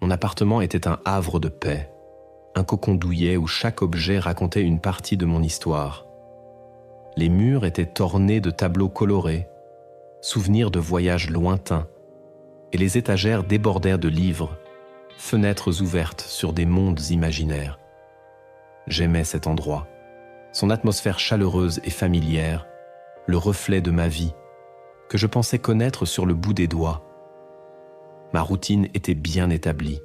Mon appartement était un havre de paix, un cocon douillet où chaque objet racontait une partie de mon histoire. Les murs étaient ornés de tableaux colorés, souvenirs de voyages lointains, et les étagères débordèrent de livres, fenêtres ouvertes sur des mondes imaginaires. J'aimais cet endroit, son atmosphère chaleureuse et familière, le reflet de ma vie, que je pensais connaître sur le bout des doigts. Ma routine était bien établie.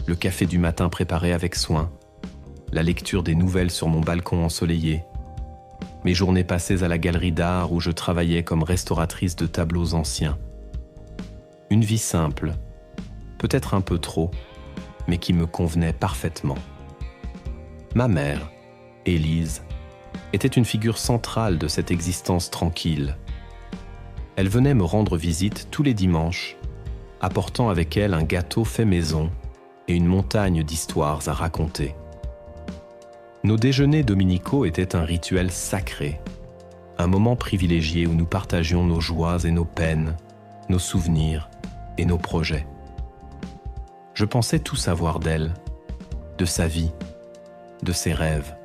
Le café du matin préparé avec soin, la lecture des nouvelles sur mon balcon ensoleillé, mes journées passées à la galerie d'art où je travaillais comme restauratrice de tableaux anciens. Une vie simple, peut-être un peu trop, mais qui me convenait parfaitement. Ma mère, Élise, était une figure centrale de cette existence tranquille. Elle venait me rendre visite tous les dimanches, apportant avec elle un gâteau fait maison et une montagne d'histoires à raconter. Nos déjeuners dominicaux étaient un rituel sacré, un moment privilégié où nous partagions nos joies et nos peines, nos souvenirs et nos projets. Je pensais tout savoir d'elle, de sa vie, de ses rêves.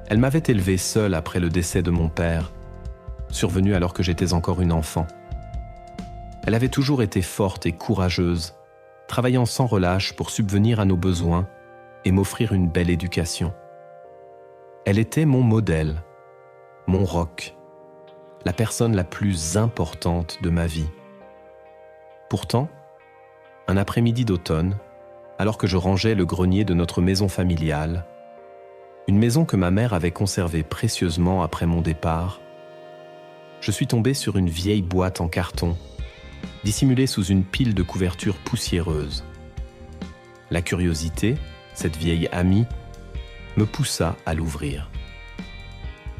Elle m'avait élevé seule après le décès de mon père, survenu alors que j'étais encore une enfant. Elle avait toujours été forte et courageuse, travaillant sans relâche pour subvenir à nos besoins et m'offrir une belle éducation. Elle était mon modèle, mon roc, la personne la plus importante de ma vie. Pourtant, un après-midi d'automne, alors que je rangeais le grenier de notre maison familiale, une maison que ma mère avait conservée précieusement après mon départ, je suis tombé sur une vieille boîte en carton, dissimulée sous une pile de couvertures poussiéreuses. La curiosité, cette vieille amie, me poussa à l'ouvrir.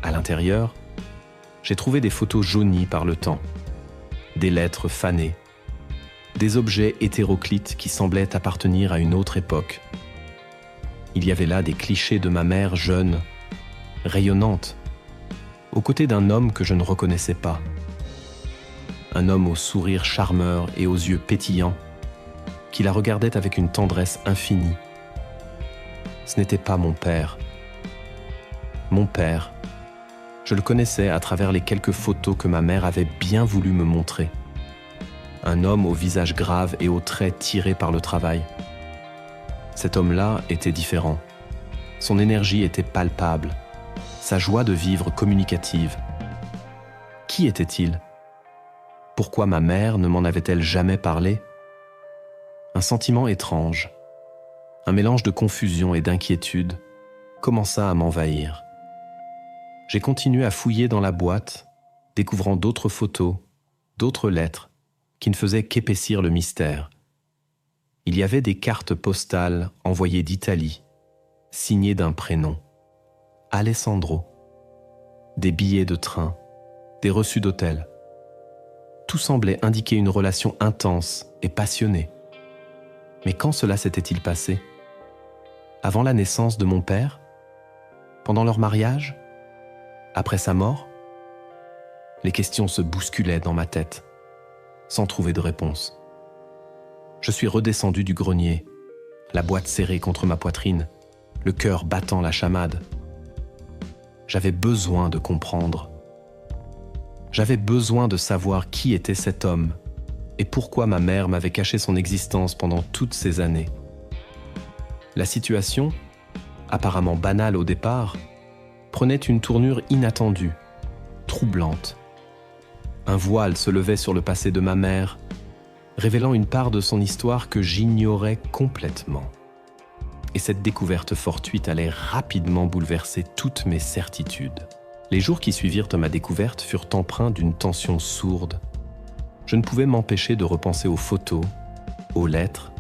À l'intérieur, j'ai trouvé des photos jaunies par le temps, des lettres fanées, des objets hétéroclites qui semblaient appartenir à une autre époque. Il y avait là des clichés de ma mère jeune, rayonnante, aux côtés d'un homme que je ne reconnaissais pas. Un homme au sourire charmeur et aux yeux pétillants, qui la regardait avec une tendresse infinie. Ce n'était pas mon père. Mon père, je le connaissais à travers les quelques photos que ma mère avait bien voulu me montrer. Un homme au visage grave et aux traits tirés par le travail. Cet homme-là était différent. Son énergie était palpable, sa joie de vivre communicative. Qui était-il ? Pourquoi ma mère ne m'en avait-elle jamais parlé ? Un sentiment étrange, un mélange de confusion et d'inquiétude, commença à m'envahir. J'ai continué à fouiller dans la boîte, découvrant d'autres photos, d'autres lettres, qui ne faisaient qu'épaissir le mystère. Il y avait des cartes postales envoyées d'Italie, signées d'un prénom, Alessandro, des billets de train, des reçus d'hôtel. Tout semblait indiquer une relation intense et passionnée. Mais quand cela s'était-il passé ? Avant la naissance de mon père ? Pendant leur mariage ? Après sa mort ? Les questions se bousculaient dans ma tête, sans trouver de réponse. Je suis redescendu du grenier, la boîte serrée contre ma poitrine, le cœur battant la chamade. J'avais besoin de comprendre. J'avais besoin de savoir qui était cet homme et pourquoi ma mère m'avait caché son existence pendant toutes ces années. La situation, apparemment banale au départ, prenait une tournure inattendue, troublante. Un voile se levait sur le passé de ma mère, révélant une part de son histoire que j'ignorais complètement. Et cette découverte fortuite allait rapidement bouleverser toutes mes certitudes. Les jours qui suivirent à ma découverte furent empreints d'une tension sourde. Je ne pouvais m'empêcher de repenser aux photos, aux lettres,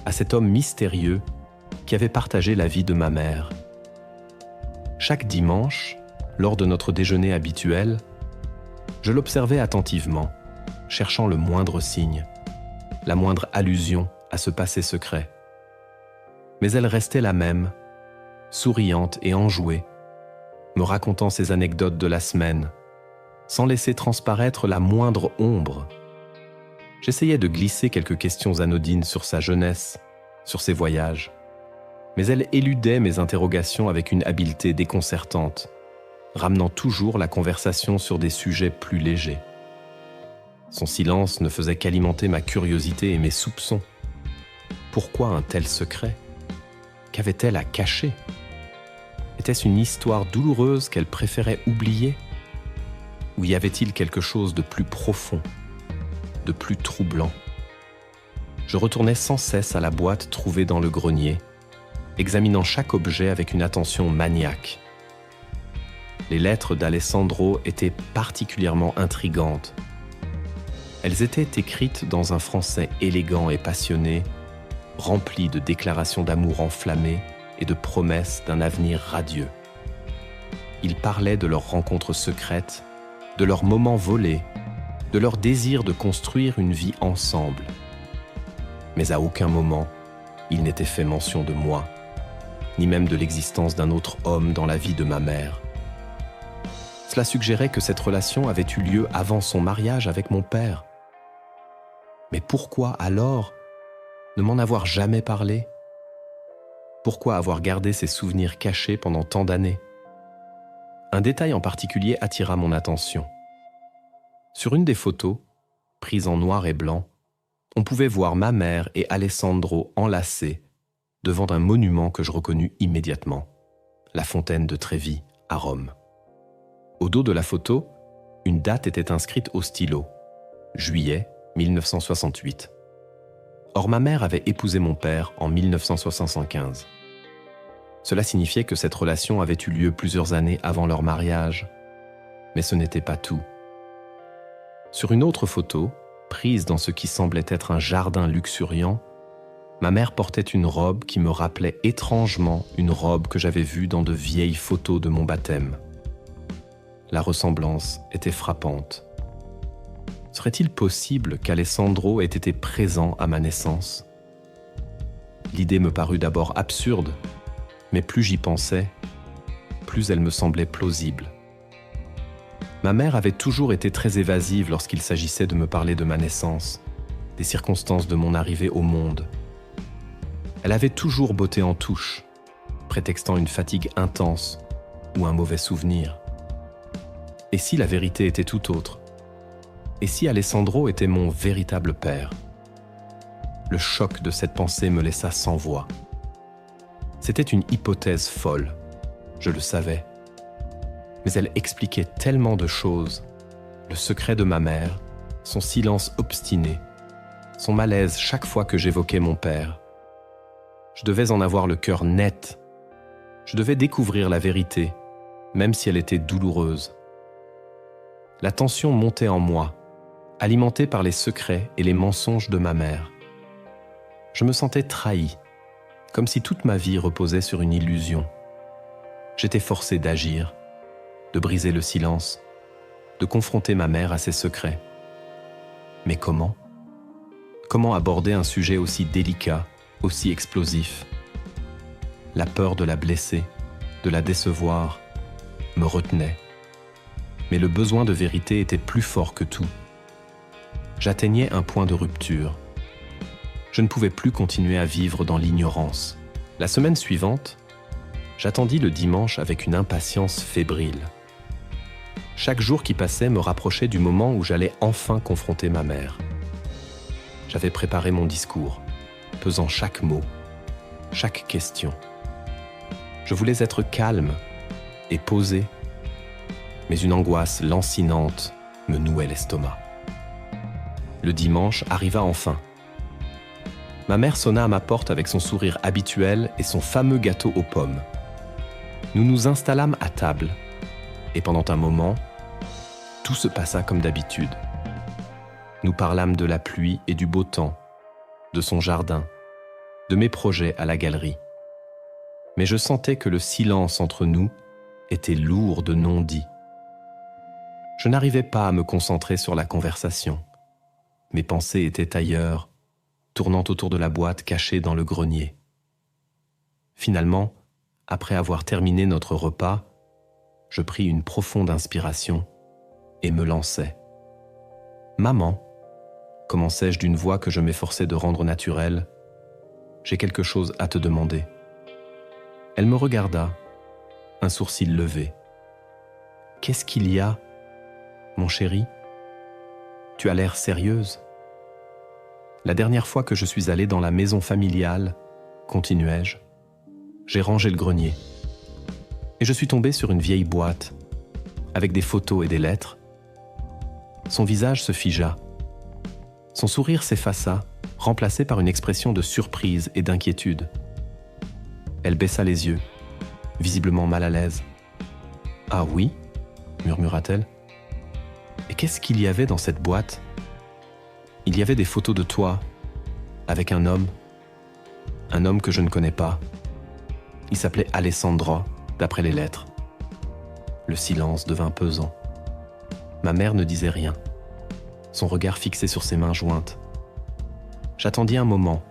à cet homme mystérieux qui avait partagé la vie de ma mère. Chaque dimanche, lors de notre déjeuner habituel, je l'observais attentivement, cherchant le moindre signe, la moindre allusion à ce passé secret. Mais elle restait la même, souriante et enjouée, me racontant ses anecdotes de la semaine, sans laisser transparaître la moindre ombre. J'essayais de glisser quelques questions anodines sur sa jeunesse, sur ses voyages, mais elle éludait mes interrogations avec une habileté déconcertante, ramenant toujours la conversation sur des sujets plus légers. Son silence ne faisait qu'alimenter ma curiosité et mes soupçons. Pourquoi un tel secret ? Qu'avait-elle à cacher ? Était-ce une histoire douloureuse qu'elle préférait oublier ? Ou y avait-il quelque chose de plus profond, de plus troublant ? Je retournais sans cesse à la boîte trouvée dans le grenier, examinant chaque objet avec une attention maniaque. Les lettres d'Alessandro étaient particulièrement intrigantes. Elles étaient écrites dans un français élégant et passionné, rempli de déclarations d'amour enflammées et de promesses d'un avenir radieux. Ils parlaient de leurs rencontres secrètes, de leurs moments volés, de leur désir de construire une vie ensemble. Mais à aucun moment, il n'était fait mention de moi, ni même de l'existence d'un autre homme dans la vie de ma mère. Cela suggérait que cette relation avait eu lieu avant son mariage avec mon père. Mais pourquoi alors ne m'en avoir jamais parlé ? Pourquoi avoir gardé ces souvenirs cachés pendant tant d'années ? Un détail en particulier attira mon attention. Sur une des photos, prise en noir et blanc, on pouvait voir ma mère et Alessandro enlacés devant un monument que je reconnus immédiatement, la fontaine de Trévi à Rome. Au dos de la photo, une date était inscrite au stylo, juillet 1968. Or, ma mère avait épousé mon père en 1975. Cela signifiait que cette relation avait eu lieu plusieurs années avant leur mariage. Mais ce n'était pas tout. Sur une autre photo, prise dans ce qui semblait être un jardin luxuriant, ma mère portait une robe qui me rappelait étrangement une robe que j'avais vue dans de vieilles photos de mon baptême. La ressemblance était frappante. Serait-il possible qu'Alessandro ait été présent à ma naissance ? L'idée me parut d'abord absurde, mais plus j'y pensais, plus elle me semblait plausible. Ma mère avait toujours été très évasive lorsqu'il s'agissait de me parler de ma naissance, des circonstances de mon arrivée au monde. Elle avait toujours botté en touche, prétextant une fatigue intense ou un mauvais souvenir. Et si la vérité était tout autre ? Et si Alessandro était mon véritable père ? Le choc de cette pensée me laissa sans voix. C'était une hypothèse folle, je le savais. Mais elle expliquait tellement de choses. Le secret de ma mère, son silence obstiné, son malaise chaque fois que j'évoquais mon père. Je devais en avoir le cœur net. Je devais découvrir la vérité, même si elle était douloureuse. La tension montait en moi, alimentée par les secrets et les mensonges de ma mère. Je me sentais trahi, comme si toute ma vie reposait sur une illusion. J'étais forcé d'agir, de briser le silence, de confronter ma mère à ses secrets. Mais comment ? Comment aborder un sujet aussi délicat, aussi explosif ? La peur de la blesser, de la décevoir, me retenait. Mais le besoin de vérité était plus fort que tout. J'atteignais un point de rupture. Je ne pouvais plus continuer à vivre dans l'ignorance. La semaine suivante, j'attendis le dimanche avec une impatience fébrile. Chaque jour qui passait me rapprochait du moment où j'allais enfin confronter ma mère. J'avais préparé mon discours, pesant chaque mot, chaque question. Je voulais être calme et posé, mais une angoisse lancinante me nouait l'estomac. Le dimanche arriva enfin. Ma mère sonna à ma porte avec son sourire habituel et son fameux gâteau aux pommes. Nous nous installâmes à table, et pendant un moment, tout se passa comme d'habitude. Nous parlâmes de la pluie et du beau temps, de son jardin, de mes projets à la galerie. Mais je sentais que le silence entre nous était lourd de non-dits. Je n'arrivais pas à me concentrer sur la conversation. Mes pensées étaient ailleurs, tournant autour de la boîte cachée dans le grenier. Finalement, après avoir terminé notre repas, je pris une profonde inspiration et me lançai. « Maman, commençai-je d'une voix que je m'efforçais de rendre naturelle, j'ai quelque chose à te demander. Elle me regarda, un sourcil levé. Qu'est-ce qu'il y a, mon chéri? Tu as l'air sérieuse. La dernière fois que je suis allé dans la maison familiale, continuai-je, j'ai rangé le grenier. Et je suis tombé sur une vieille boîte, avec des photos et des lettres. Son visage se figea. Son sourire s'effaça, remplacé par une expression de surprise et d'inquiétude. Elle baissa les yeux, visiblement mal à l'aise. « Ah oui ?» murmura-t-elle. « Et qu'est-ce qu'il y avait dans cette boîte ?» Il y avait des photos de toi, avec un homme que je ne connais pas. Il s'appelait Alessandro, d'après les lettres. Le silence devint pesant. Ma mère ne disait rien, son regard fixé sur ses mains jointes. J'attendis un moment,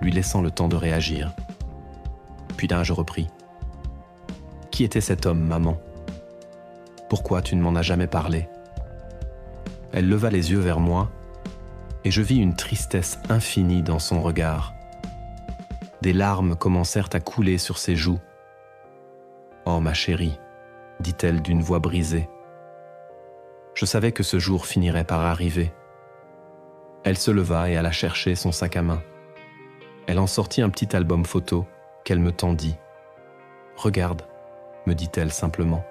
lui laissant le temps de réagir. Puis je repris. « Qui était cet homme, maman ? Pourquoi tu ne m'en as jamais parlé ?» Elle leva les yeux vers moi, et je vis une tristesse infinie dans son regard. Des larmes commencèrent à couler sur ses joues. « Oh, ma chérie !» dit-elle d'une voix brisée. Je savais que ce jour finirait par arriver. Elle se leva et alla chercher son sac à main. Elle en sortit un petit album photo qu'elle me tendit. « Regarde », me dit-elle simplement.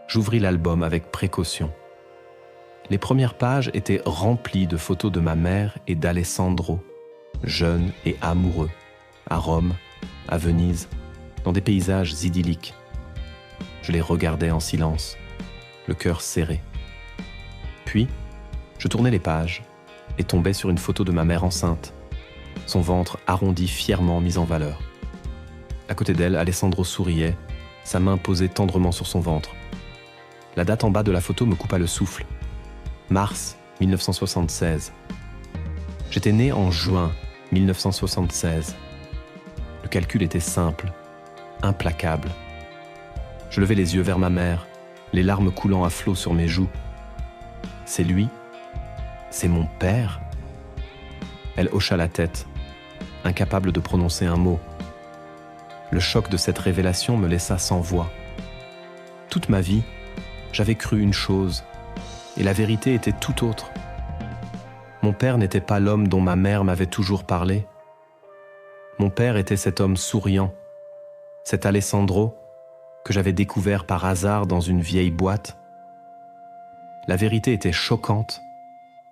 J'ouvris l'album avec précaution. Les premières pages étaient remplies de photos de ma mère et d'Alessandro, jeunes et amoureux, à Rome, à Venise, dans des paysages idylliques. Je les regardais en silence, le cœur serré. Puis, je tournais les pages et tombais sur une photo de ma mère enceinte, son ventre arrondi fièrement mis en valeur. À côté d'elle, Alessandro souriait, sa main posée tendrement sur son ventre. La date en bas de la photo me coupa le souffle. Mars 1976. J'étais né en juin 1976. Le calcul était simple, implacable. Je levai les yeux vers ma mère, les larmes coulant à flots sur mes joues. C'est lui? C'est mon père? Elle hocha la tête, incapable de prononcer un mot. Le choc de cette révélation me laissa sans voix. Toute ma vie, j'avais cru une chose, et la vérité était tout autre. Mon père n'était pas l'homme dont ma mère m'avait toujours parlé. Mon père était cet homme souriant, cet Alessandro que j'avais découvert par hasard dans une vieille boîte. La vérité était choquante,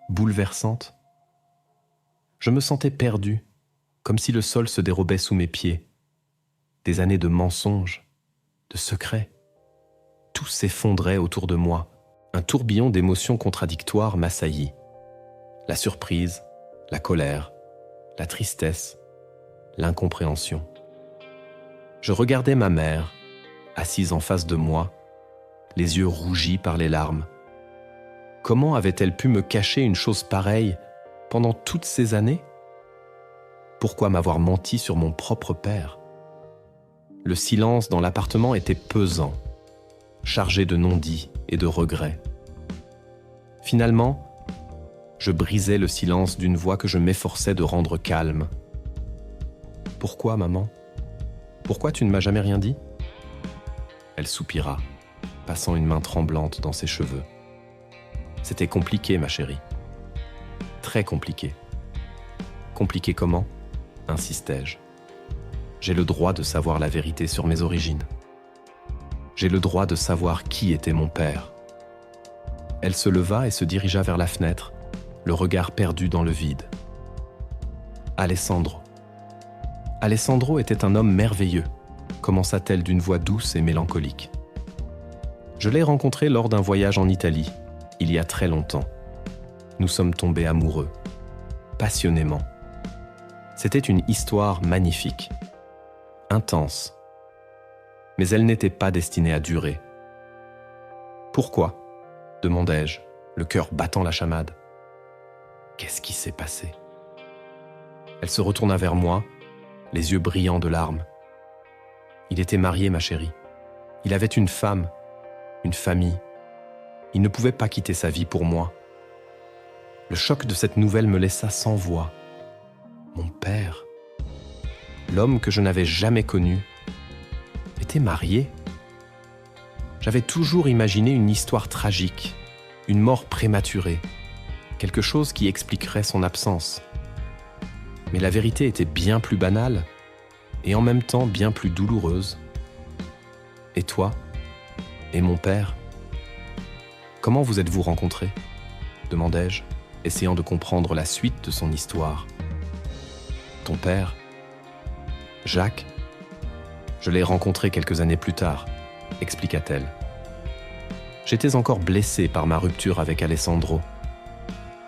bouleversante. Je me sentais perdu, comme si le sol se dérobait sous mes pieds. Des années de mensonges, de secrets. Tout s'effondrait autour de moi. Un tourbillon d'émotions contradictoires m'assaillit. La surprise, la colère, la tristesse, l'incompréhension. Je regardais ma mère, assise en face de moi, les yeux rougis par les larmes. Comment avait-elle pu me cacher une chose pareille pendant toutes ces années? Pourquoi m'avoir menti sur mon propre père? Le silence dans l'appartement était pesant, chargé de non-dits et de regrets. Finalement, je brisais le silence d'une voix que je m'efforçais de rendre calme. « Pourquoi, maman? Pourquoi tu ne m'as jamais rien dit ?» Elle soupira, passant une main tremblante dans ses cheveux. « C'était compliqué, ma chérie. Très compliqué. »« Compliqué comment ?» insistai-je. « J'ai le droit de savoir la vérité sur mes origines. J'ai le droit de savoir qui était mon père. » Elle se leva et se dirigea vers la fenêtre, le regard perdu dans le vide. Alessandro. Alessandro était un homme merveilleux, commença-t-elle d'une voix douce et mélancolique. Je l'ai rencontré lors d'un voyage en Italie, il y a très longtemps. Nous sommes tombés amoureux, passionnément. C'était une histoire magnifique, intense, mais elle n'était pas destinée à durer. « Pourquoi ?» demandai-je, le cœur battant la chamade. Qu'est-ce qui s'est passé? Elle se retourna vers moi, les yeux brillants de larmes. Il était marié, ma chérie. Il avait une femme, une famille. Il ne pouvait pas quitter sa vie pour moi. Le choc de cette nouvelle me laissa sans voix. Mon père, l'homme que je n'avais jamais connu, était marié. J'avais toujours imaginé une histoire tragique, une mort prématurée, quelque chose qui expliquerait son absence. Mais la vérité était bien plus banale et en même temps bien plus douloureuse. Et toi, et mon père, comment vous êtes-vous rencontrés ? Demandai-je, essayant de comprendre la suite de son histoire. Ton père, Jacques, je l'ai rencontré quelques années plus tard, expliqua-t-elle. J'étais encore blessé par ma rupture avec Alessandro,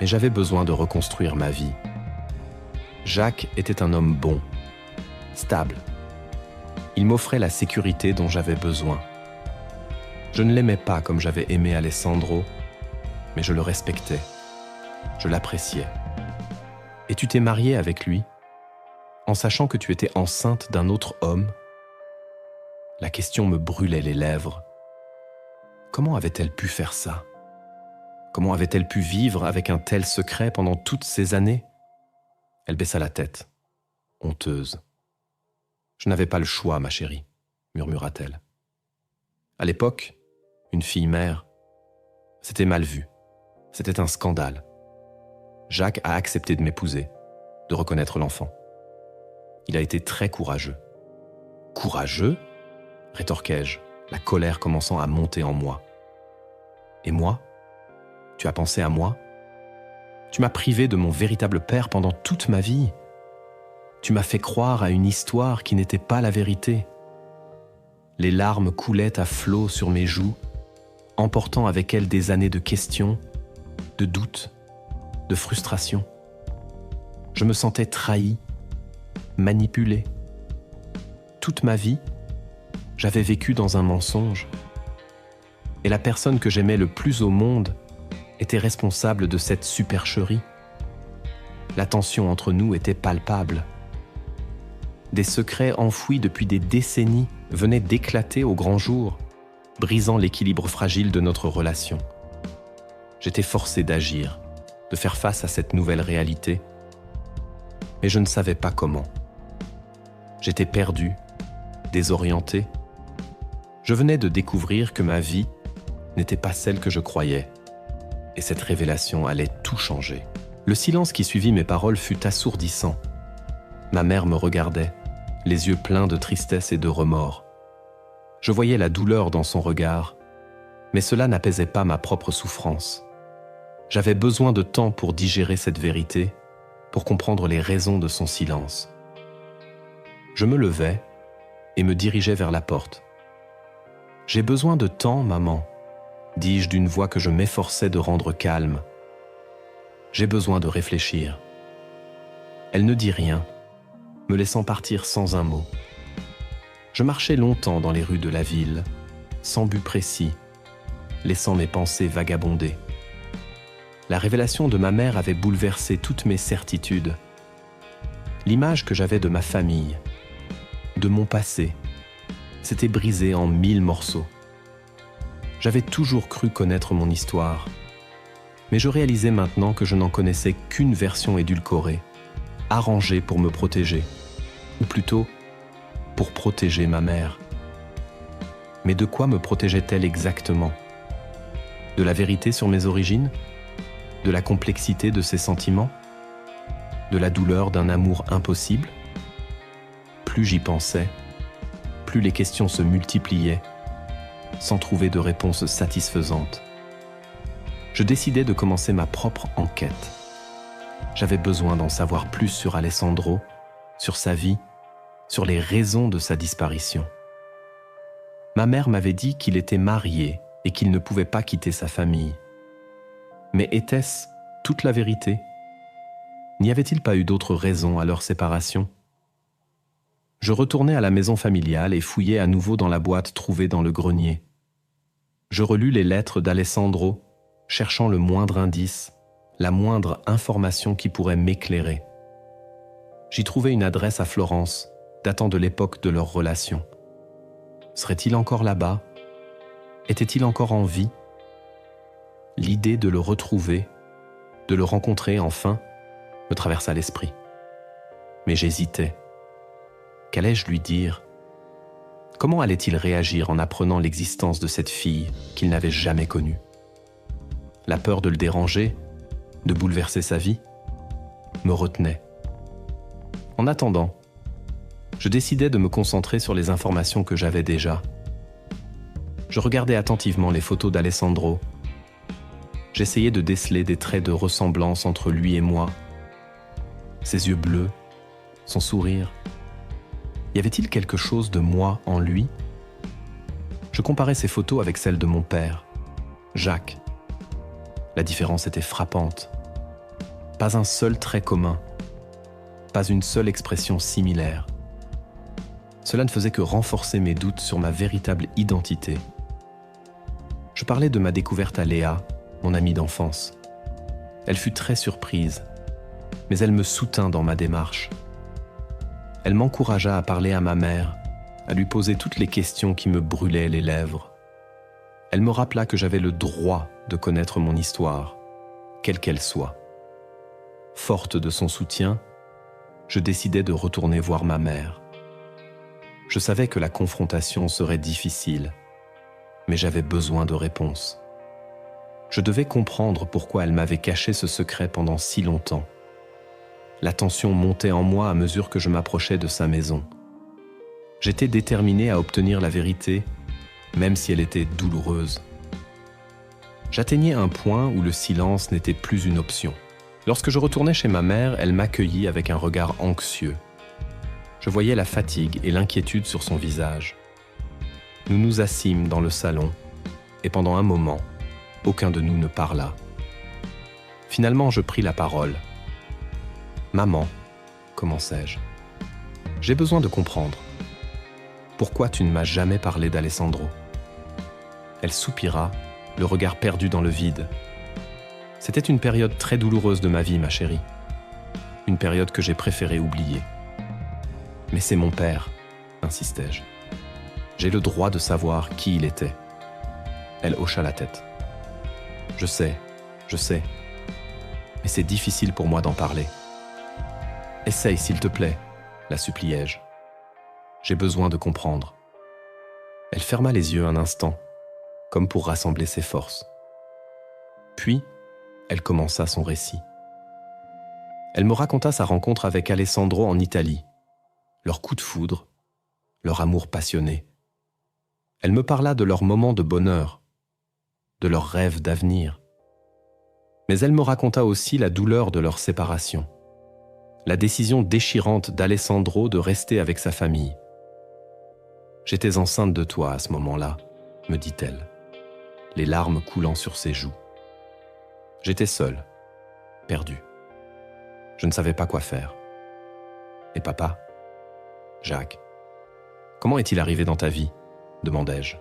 mais j'avais besoin de reconstruire ma vie. Jacques était un homme bon, stable. Il m'offrait la sécurité dont j'avais besoin. Je ne l'aimais pas comme j'avais aimé Alessandro, mais je le respectais. Je l'appréciais. Et tu t'es mariée avec lui, en sachant que tu étais enceinte d'un autre homme ? La question me brûlait les lèvres. Comment avait-elle pu faire ça ? Comment avait-elle pu vivre avec un tel secret pendant toutes ces années ? Elle baissa la tête, honteuse. « Je n'avais pas le choix, ma chérie, » murmura-t-elle. À l'époque, une fille mère, c'était mal vu. C'était un scandale. Jacques a accepté de m'épouser, de reconnaître l'enfant. Il a été très courageux. « Courageux ?» rétorquai-je, la colère commençant à monter en moi. « Et moi ? Tu as pensé à moi ? Tu m'as privé de mon véritable père pendant toute ma vie. Tu m'as fait croire à une histoire qui n'était pas la vérité. » Les larmes coulaient à flots sur mes joues, emportant avec elles des années de questions, de doutes, de frustration. Je me sentais trahi, manipulé. Toute ma vie, j'avais vécu dans un mensonge. Et la personne que j'aimais le plus au monde était responsable de cette supercherie. La tension entre nous était palpable. Des secrets enfouis depuis des décennies venaient d'éclater au grand jour, brisant l'équilibre fragile de notre relation. J'étais forcé d'agir, de faire face à cette nouvelle réalité, mais je ne savais pas comment. J'étais perdu, désorienté. Je venais de découvrir que ma vie n'était pas celle que je croyais, et cette révélation allait tout changer. Le silence qui suivit mes paroles fut assourdissant. Ma mère me regardait, les yeux pleins de tristesse et de remords. Je voyais la douleur dans son regard, mais cela n'apaisait pas ma propre souffrance. J'avais besoin de temps pour digérer cette vérité, pour comprendre les raisons de son silence. Je me levai et me dirigeai vers la porte. « J'ai besoin de temps, maman », dis-je d'une voix que je m'efforçais de rendre calme. « J'ai besoin de réfléchir. » Elle ne dit rien, me laissant partir sans un mot. Je marchais longtemps dans les rues de la ville, sans but précis, laissant mes pensées vagabonder. La révélation de ma mère avait bouleversé toutes mes certitudes. L'image que j'avais de ma famille, de mon passé, s'était brisée en 1000 morceaux. J'avais toujours cru connaître mon histoire, mais je réalisais maintenant que je n'en connaissais qu'une version édulcorée, arrangée pour me protéger, ou plutôt pour protéger ma mère. Mais de quoi me protégeait-elle exactement ? De la vérité sur mes origines ? De la complexité de ses sentiments ? De la douleur d'un amour impossible ? Plus j'y pensais, plus les questions se multipliaient, sans trouver de réponse satisfaisante. Je décidai de commencer ma propre enquête. J'avais besoin d'en savoir plus sur Alessandro, sur sa vie, sur les raisons de sa disparition. Ma mère m'avait dit qu'il était marié et qu'il ne pouvait pas quitter sa famille. Mais était-ce toute la vérité ? N'y avait-il pas eu d'autres raisons à leur séparation ? Je retournai à la maison familiale et fouillai à nouveau dans la boîte trouvée dans le grenier. Je relus les lettres d'Alessandro, cherchant le moindre indice, la moindre information qui pourrait m'éclairer. J'y trouvai une adresse à Florence, datant de l'époque de leur relation. Serait-il encore là-bas ? Était-il encore en vie ? L'idée de le retrouver, de le rencontrer enfin, me traversa l'esprit. Mais j'hésitais. Qu'allais-je lui dire ? Comment allait-il réagir en apprenant l'existence de cette fille qu'il n'avait jamais connue ? La peur de le déranger, de bouleverser sa vie, me retenait. En attendant, je décidai de me concentrer sur les informations que j'avais déjà. Je regardais attentivement les photos d'Alessandro. J'essayais de déceler des traits de ressemblance entre lui et moi. Ses yeux bleus, son sourire. Y avait-il quelque chose de moi en lui ? Je comparais ces photos avec celles de mon père, Jacques. La différence était frappante. Pas un seul trait commun, pas une seule expression similaire. Cela ne faisait que renforcer mes doutes sur ma véritable identité. Je parlais de ma découverte à Léa, mon amie d'enfance. Elle fut très surprise, mais elle me soutint dans ma démarche. Elle m'encouragea à parler à ma mère, à lui poser toutes les questions qui me brûlaient les lèvres. Elle me rappela que j'avais le droit de connaître mon histoire, quelle qu'elle soit. Forte de son soutien, je décidai de retourner voir ma mère. Je savais que la confrontation serait difficile, mais j'avais besoin de réponses. Je devais comprendre pourquoi elle m'avait caché ce secret pendant si longtemps. La tension montait en moi à mesure que je m'approchais de sa maison. J'étais déterminé à obtenir la vérité, même si elle était douloureuse. J'atteignais un point où le silence n'était plus une option. Lorsque je retournai chez ma mère, elle m'accueillit avec un regard anxieux. Je voyais la fatigue et l'inquiétude sur son visage. Nous nous assîmes dans le salon, et pendant un moment, aucun de nous ne parla. Finalement, je pris la parole. « Maman, commençai-je, j'ai besoin de comprendre. Pourquoi tu ne m'as jamais parlé d'Alessandro ?» Elle soupira, le regard perdu dans le vide. C'était une période très douloureuse de ma vie, ma chérie. Une période que j'ai préféré oublier. « Mais c'est mon père, insistai-je. J'ai le droit de savoir qui il était. » Elle hocha la tête. « Je sais, mais c'est difficile pour moi d'en parler. » « Essaye, s'il te plaît, » la suppliai-je. « J'ai besoin de comprendre. » Elle ferma les yeux un instant, comme pour rassembler ses forces. Puis, elle commença son récit. Elle me raconta sa rencontre avec Alessandro en Italie, leur coup de foudre, leur amour passionné. Elle me parla de leurs moments de bonheur, de leurs rêves d'avenir. Mais elle me raconta aussi la douleur de leur séparation. La décision déchirante d'Alessandro de rester avec sa famille. « J'étais enceinte de toi à ce moment-là, » me dit-elle, les larmes coulant sur ses joues. J'étais seul, perdu. Je ne savais pas quoi faire. « Et papa ? Jacques ? Comment est-il arrivé dans ta vie ? » demandai-je.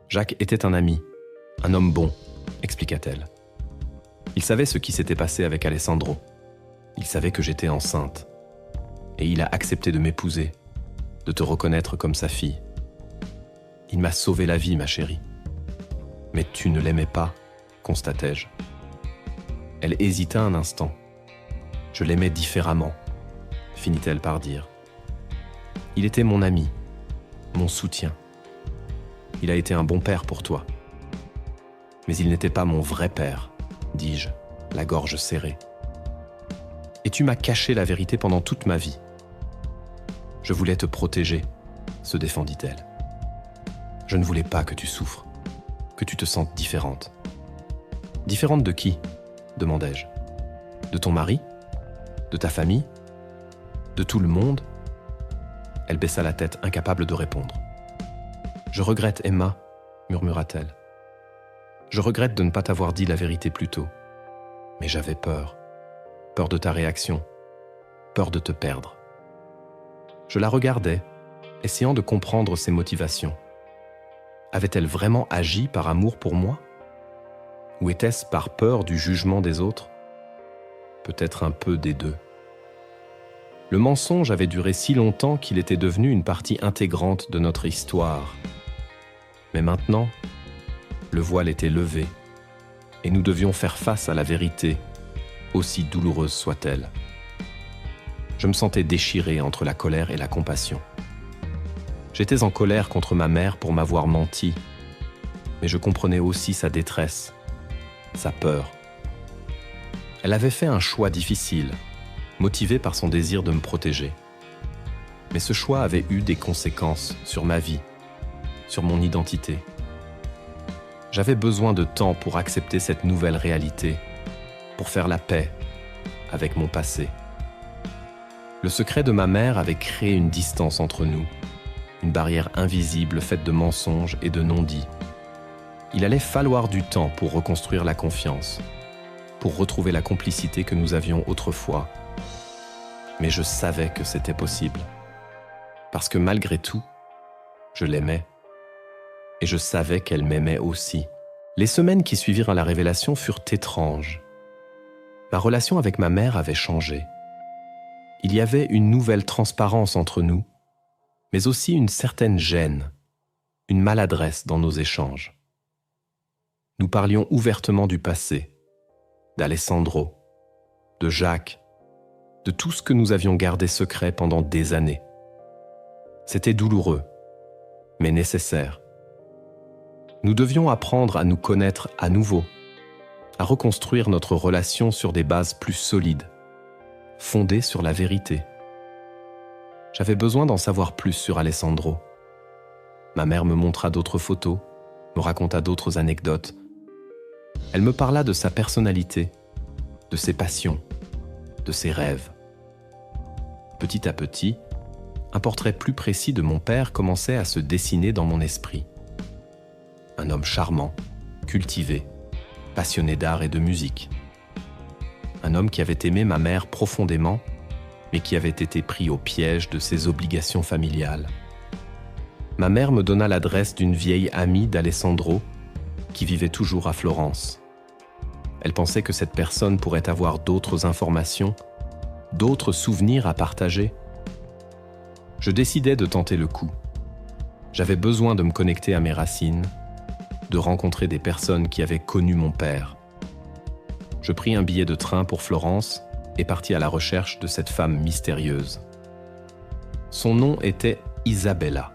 Jacques était un ami, un homme bon, expliqua-t-elle. Il savait ce qui s'était passé avec Alessandro. Il savait que j'étais enceinte. Et il a accepté de m'épouser, de te reconnaître comme sa fille. Il m'a sauvé la vie, ma chérie. Mais tu ne l'aimais pas, constatai-je. Elle hésita un instant. Je l'aimais différemment, finit-elle par dire. Il était mon ami, mon soutien. Il a été un bon père pour toi. Mais il n'était pas mon vrai père, dis-je, la gorge serrée. Et tu m'as caché la vérité pendant toute ma vie. Je voulais te protéger, se défendit-elle. Je ne voulais pas que tu souffres, que tu te sentes différente. Différente de qui ? Demandai-je. De ton mari ? De ta famille ? De tout le monde ? Elle baissa la tête, incapable de répondre. Je regrette, Emma, murmura-t-elle. Je regrette de ne pas t'avoir dit la vérité plus tôt. Mais j'avais peur. Peur de ta réaction, peur de te perdre. Je la regardais, essayant de comprendre ses motivations. Avait-elle vraiment agi par amour pour moi ? Ou était-ce par peur du jugement des autres ? Peut-être un peu des deux. Le mensonge avait duré si longtemps qu'il était devenu une partie intégrante de notre histoire. Mais maintenant, le voile était levé, et nous devions faire face à la vérité aussi douloureuse soit-elle. Je me sentais déchiré entre la colère et la compassion. J'étais en colère contre ma mère pour m'avoir menti, mais je comprenais aussi sa détresse, sa peur. Elle avait fait un choix difficile, motivé par son désir de me protéger. Mais ce choix avait eu des conséquences sur ma vie, sur mon identité. J'avais besoin de temps pour accepter cette nouvelle réalité, pour faire la paix avec mon passé. Le secret de ma mère avait créé une distance entre nous, une barrière invisible faite de mensonges et de non-dits. Il allait falloir du temps pour reconstruire la confiance, pour retrouver la complicité que nous avions autrefois. Mais je savais que c'était possible. Parce que malgré tout, je l'aimais. Et je savais qu'elle m'aimait aussi. Les semaines qui suivirent la révélation furent étranges. Ma relation avec ma mère avait changé. Il y avait une nouvelle transparence entre nous, mais aussi une certaine gêne, une maladresse dans nos échanges. Nous parlions ouvertement du passé, d'Alessandro, de Jacques, de tout ce que nous avions gardé secret pendant des années. C'était douloureux, mais nécessaire. Nous devions apprendre à nous connaître à nouveau, à reconstruire notre relation sur des bases plus solides, fondées sur la vérité. J'avais besoin d'en savoir plus sur Alessandro. Ma mère me montra d'autres photos, me raconta d'autres anecdotes. Elle me parla de sa personnalité, de ses passions, de ses rêves. Petit à petit, un portrait plus précis de mon père commençait à se dessiner dans mon esprit. Un homme charmant, cultivé, passionné d'art et de musique. Un homme qui avait aimé ma mère profondément, mais qui avait été pris au piège de ses obligations familiales. Ma mère me donna l'adresse d'une vieille amie d'Alessandro qui vivait toujours à Florence. Elle pensait que cette personne pourrait avoir d'autres informations, d'autres souvenirs à partager. Je décidai de tenter le coup. J'avais besoin de me connecter à mes racines, de rencontrer des personnes qui avaient connu mon père. Je pris un billet de train pour Florence et partis à la recherche de cette femme mystérieuse. Son nom était Isabella.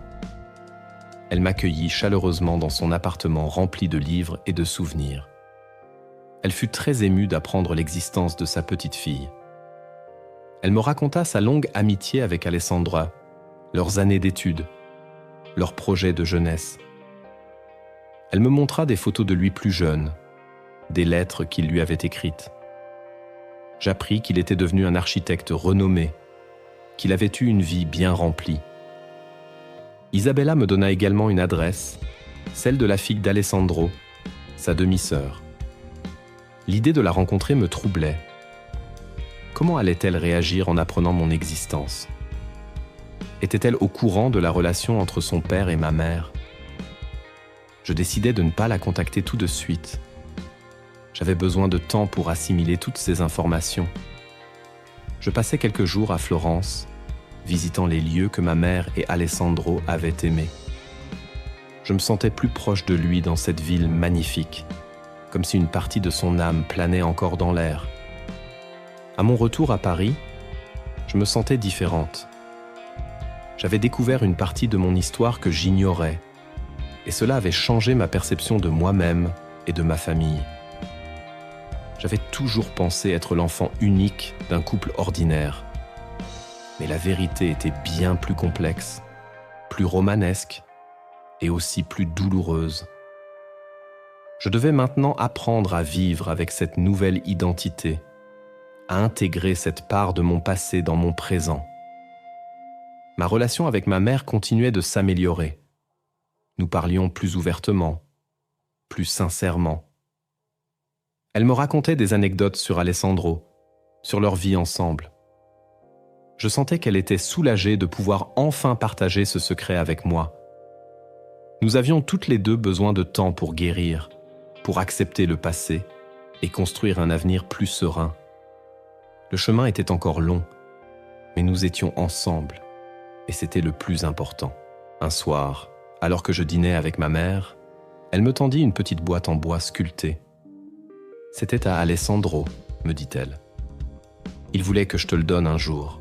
Elle m'accueillit chaleureusement dans son appartement rempli de livres et de souvenirs. Elle fut très émue d'apprendre l'existence de sa petite fille. Elle me raconta sa longue amitié avec Alessandra, leurs années d'études, leurs projets de jeunesse. Elle me montra des photos de lui plus jeune, des lettres qu'il lui avait écrites. J'appris qu'il était devenu un architecte renommé, qu'il avait eu une vie bien remplie. Isabella me donna également une adresse, celle de la fille d'Alessandro, sa demi-sœur. L'idée de la rencontrer me troublait. Comment allait-elle réagir en apprenant mon existence ? Était-elle au courant de la relation entre son père et ma mère ? Je décidai de ne pas la contacter tout de suite. J'avais besoin de temps pour assimiler toutes ces informations. Je passai quelques jours à Florence, visitant les lieux que ma mère et Alessandro avaient aimés. Je me sentais plus proche de lui dans cette ville magnifique, comme si une partie de son âme planait encore dans l'air. À mon retour à Paris, je me sentais différente. J'avais découvert une partie de mon histoire que j'ignorais, et cela avait changé ma perception de moi-même et de ma famille. J'avais toujours pensé être l'enfant unique d'un couple ordinaire. Mais la vérité était bien plus complexe, plus romanesque et aussi plus douloureuse. Je devais maintenant apprendre à vivre avec cette nouvelle identité, à intégrer cette part de mon passé dans mon présent. Ma relation avec ma mère continuait de s'améliorer. Nous parlions plus ouvertement, plus sincèrement. Elle me racontait des anecdotes sur Alessandro, sur leur vie ensemble. Je sentais qu'elle était soulagée de pouvoir enfin partager ce secret avec moi. Nous avions toutes les deux besoin de temps pour guérir, pour accepter le passé et construire un avenir plus serein. Le chemin était encore long, mais nous étions ensemble, et c'était le plus important. Un soir, alors que je dînais avec ma mère, elle me tendit une petite boîte en bois sculpté. « C'était à Alessandro », me dit-elle. Il voulait que je te le donne un jour.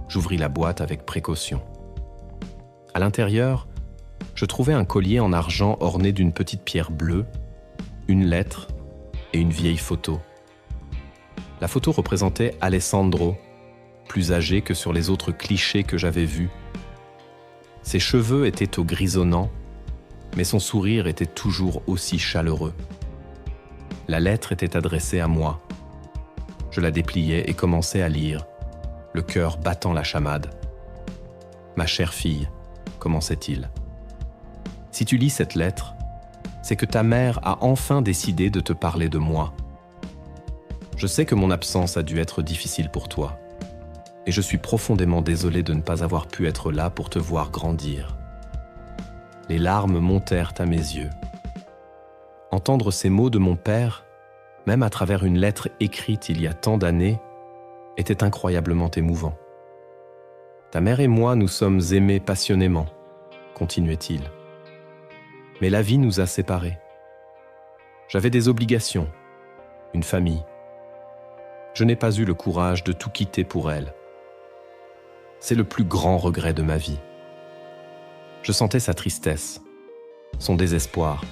J'ouvris la boîte avec précaution. À l'intérieur, je trouvais un collier en argent orné d'une petite pierre bleue, une lettre et une vieille photo. La photo représentait Alessandro, plus âgé que sur les autres clichés que j'avais vus. Ses cheveux étaient au grisonnant, mais son sourire était toujours aussi chaleureux. La lettre était adressée à moi. Je la dépliai et commençai à lire, le cœur battant la chamade. « Ma chère fille », commençait-il. « Si tu lis cette lettre, c'est que ta mère a enfin décidé de te parler de moi. Je sais que mon absence a dû être difficile pour toi, et je suis profondément désolé de ne pas avoir pu être là pour te voir grandir. » Les larmes montèrent à mes yeux. Entendre ces mots de mon père, même à travers une lettre écrite il y a tant d'années, était incroyablement émouvant. « Ta mère et moi nous sommes aimés passionnément, » continuait-il. « Mais la vie nous a séparés. J'avais des obligations, une famille. Je n'ai pas eu le courage de tout quitter pour elle. C'est le plus grand regret de ma vie. Je sentais sa tristesse, son désespoir.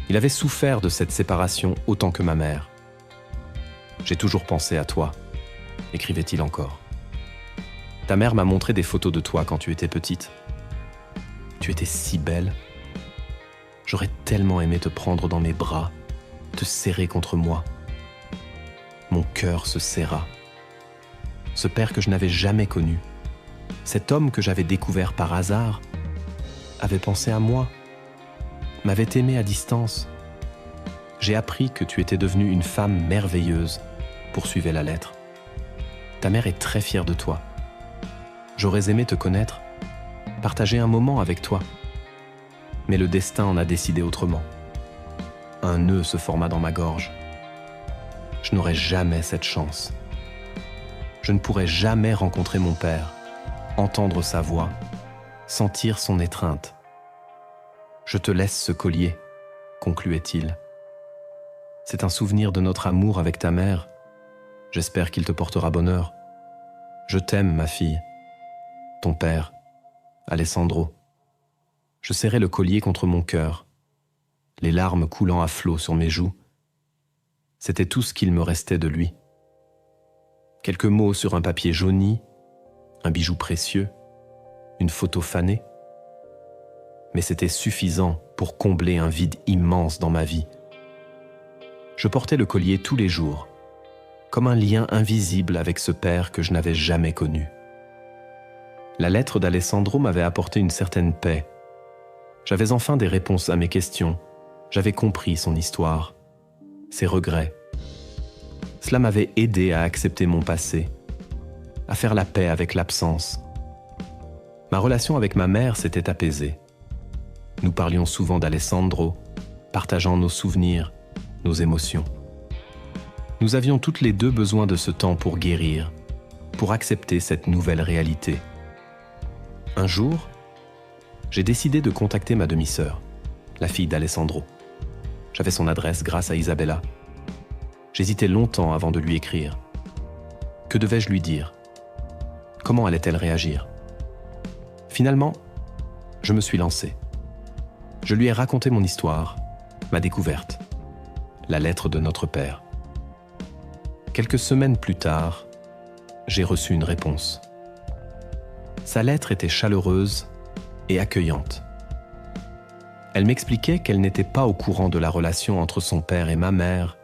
Il avait souffert de cette séparation autant que ma mère. « J'ai toujours pensé à toi », écrivait-il encore. « Ta mère m'a montré des photos de toi quand tu étais petite. Tu étais si belle. J'aurais tellement aimé te prendre dans mes bras, te serrer contre moi. » Mon cœur se serra. Ce père que je n'avais jamais connu, cet homme que j'avais découvert par hasard, avait pensé à moi, m'avait aimé à distance. J'ai appris que tu étais devenue une femme merveilleuse, poursuivait la lettre. Ta mère est très fière de toi. J'aurais aimé te connaître, partager un moment avec toi. Mais le destin en a décidé autrement. Un nœud se forma dans ma gorge. Je n'aurai jamais cette chance. Je ne pourrai jamais rencontrer mon père, entendre sa voix, sentir son étreinte. Je te laisse ce collier, concluait-il. C'est un souvenir de notre amour avec ta mère. J'espère qu'il te portera bonheur. Je t'aime, ma fille. Ton père, Alessandro. Je serrai le collier contre mon cœur, les larmes coulant à flots sur mes joues. C'était tout ce qu'il me restait de lui. Quelques mots sur un papier jauni, un bijou précieux, une photo fanée. Mais c'était suffisant pour combler un vide immense dans ma vie. Je portais le collier tous les jours, comme un lien invisible avec ce père que je n'avais jamais connu. La lettre d'Alessandro m'avait apporté une certaine paix. J'avais enfin des réponses à mes questions. J'avais compris son histoire, ses regrets. Cela m'avait aidé à accepter mon passé, à faire la paix avec l'absence. Ma relation avec ma mère s'était apaisée. Nous parlions souvent d'Alessandro, partageant nos souvenirs, nos émotions. Nous avions toutes les deux besoin de ce temps pour guérir, pour accepter cette nouvelle réalité. Un jour, j'ai décidé de contacter ma demi-sœur, la fille d'Alessandro. J'avais son adresse grâce à Isabella. J'hésitais longtemps avant de lui écrire. Que devais-je lui dire? Comment allait-elle réagir? Finalement, je me suis lancé. Je lui ai raconté mon histoire, ma découverte, la lettre de notre père. Quelques semaines plus tard, j'ai reçu une réponse. Sa lettre était chaleureuse et accueillante. Elle m'expliquait qu'elle n'était pas au courant de la relation entre son père et ma mère,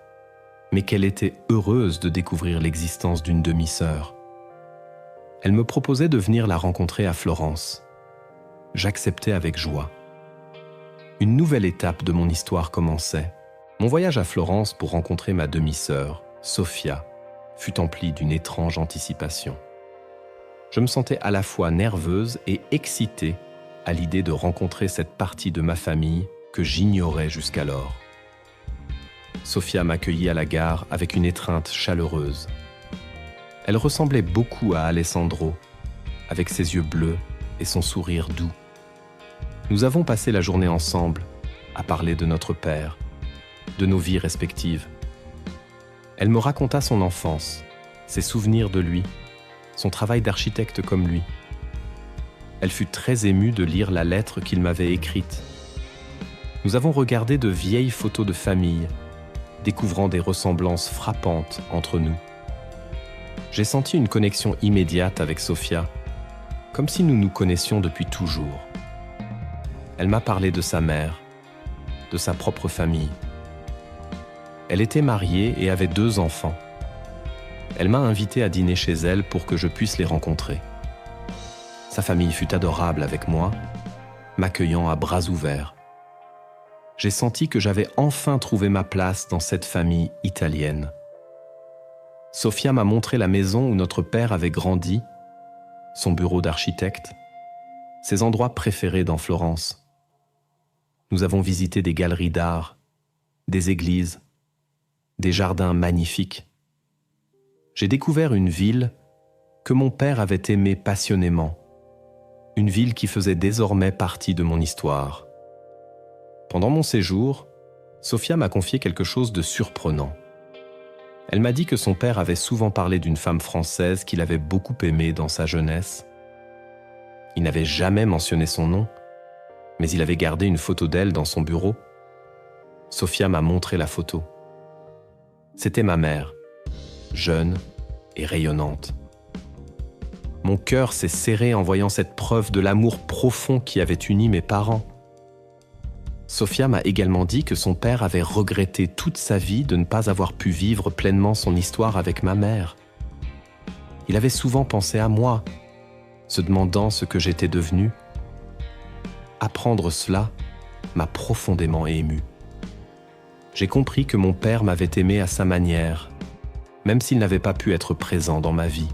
mais qu'elle était heureuse de découvrir l'existence d'une demi-sœur. Elle me proposait de venir la rencontrer à Florence. J'acceptais avec joie. Une nouvelle étape de mon histoire commençait. Mon voyage à Florence pour rencontrer ma demi-sœur, Sofia, fut empli d'une étrange anticipation. Je me sentais à la fois nerveuse et excitée à l'idée de rencontrer cette partie de ma famille que j'ignorais jusqu'alors. Sofia m'accueillit à la gare avec une étreinte chaleureuse. Elle ressemblait beaucoup à Alessandro, avec ses yeux bleus et son sourire doux. Nous avons passé la journée ensemble, à parler de notre père, de nos vies respectives. Elle me raconta son enfance, ses souvenirs de lui, son travail d'architecte comme lui. Elle fut très émue de lire la lettre qu'il m'avait écrite. Nous avons regardé de vieilles photos de famille, découvrant des ressemblances frappantes entre nous. J'ai senti une connexion immédiate avec Sofia, comme si nous nous connaissions depuis toujours. Elle m'a parlé de sa mère, de sa propre famille. Elle était mariée et avait 2 enfants. Elle m'a invité à dîner chez elle pour que je puisse les rencontrer. Sa famille fut adorable avec moi, m'accueillant à bras ouverts. J'ai senti que j'avais enfin trouvé ma place dans cette famille italienne. Sofia m'a montré la maison où notre père avait grandi, son bureau d'architecte, ses endroits préférés dans Florence. Nous avons visité des galeries d'art, des églises, des jardins magnifiques. J'ai découvert une ville que mon père avait aimée passionnément, une ville qui faisait désormais partie de mon histoire. Pendant mon séjour, Sofia m'a confié quelque chose de surprenant. Elle m'a dit que son père avait souvent parlé d'une femme française qu'il avait beaucoup aimée dans sa jeunesse. Il n'avait jamais mentionné son nom, mais il avait gardé une photo d'elle dans son bureau. Sofia m'a montré la photo. C'était ma mère, jeune et rayonnante. Mon cœur s'est serré en voyant cette preuve de l'amour profond qui avait uni mes parents. Sofia m'a également dit que son père avait regretté toute sa vie de ne pas avoir pu vivre pleinement son histoire avec ma mère. Il avait souvent pensé à moi, se demandant ce que j'étais devenu. Apprendre cela m'a profondément ému. J'ai compris que mon père m'avait aimé à sa manière, même s'il n'avait pas pu être présent dans ma vie.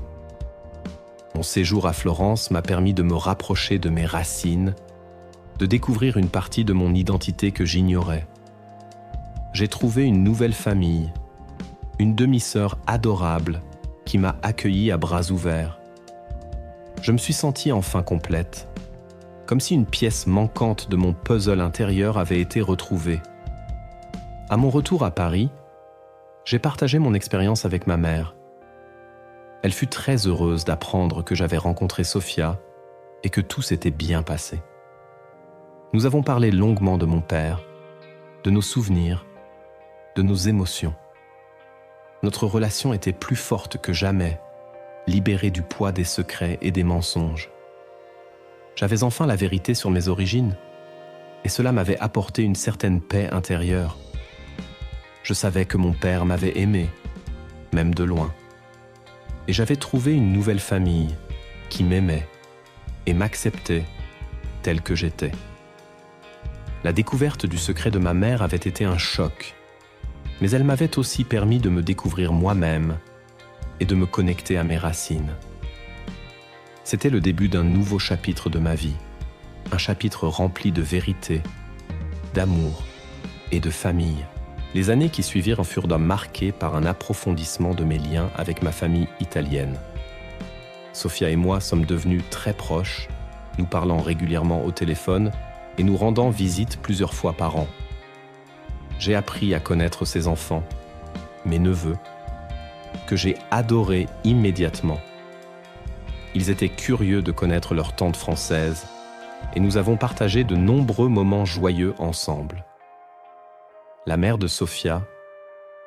Mon séjour à Florence m'a permis de me rapprocher de mes racines, de découvrir une partie de mon identité que j'ignorais. J'ai trouvé une nouvelle famille, une demi-sœur adorable qui m'a accueilli à bras ouverts. Je me suis sentie enfin complète, comme si une pièce manquante de mon puzzle intérieur avait été retrouvée. À mon retour à Paris, j'ai partagé mon expérience avec ma mère. Elle fut très heureuse d'apprendre que j'avais rencontré Sofia et que tout s'était bien passé. Nous avons parlé longuement de mon père, de nos souvenirs, de nos émotions. Notre relation était plus forte que jamais, libérée du poids des secrets et des mensonges. J'avais enfin la vérité sur mes origines, et cela m'avait apporté une certaine paix intérieure. Je savais que mon père m'avait aimé, même de loin. Et j'avais trouvé une nouvelle famille qui m'aimait et m'acceptait tel que j'étais. La découverte du secret de ma mère avait été un choc, mais elle m'avait aussi permis de me découvrir moi-même et de me connecter à mes racines. C'était le début d'un nouveau chapitre de ma vie, un chapitre rempli de vérité, d'amour et de famille. Les années qui suivirent furent marquées par un approfondissement de mes liens avec ma famille italienne. Sofia et moi sommes devenus très proches, nous parlant régulièrement au téléphone et nous rendant visite plusieurs fois par an. J'ai appris à connaître ses enfants, mes neveux, que j'ai adorés immédiatement. Ils étaient curieux de connaître leur tante française et nous avons partagé de nombreux moments joyeux ensemble. La mère de Sofia,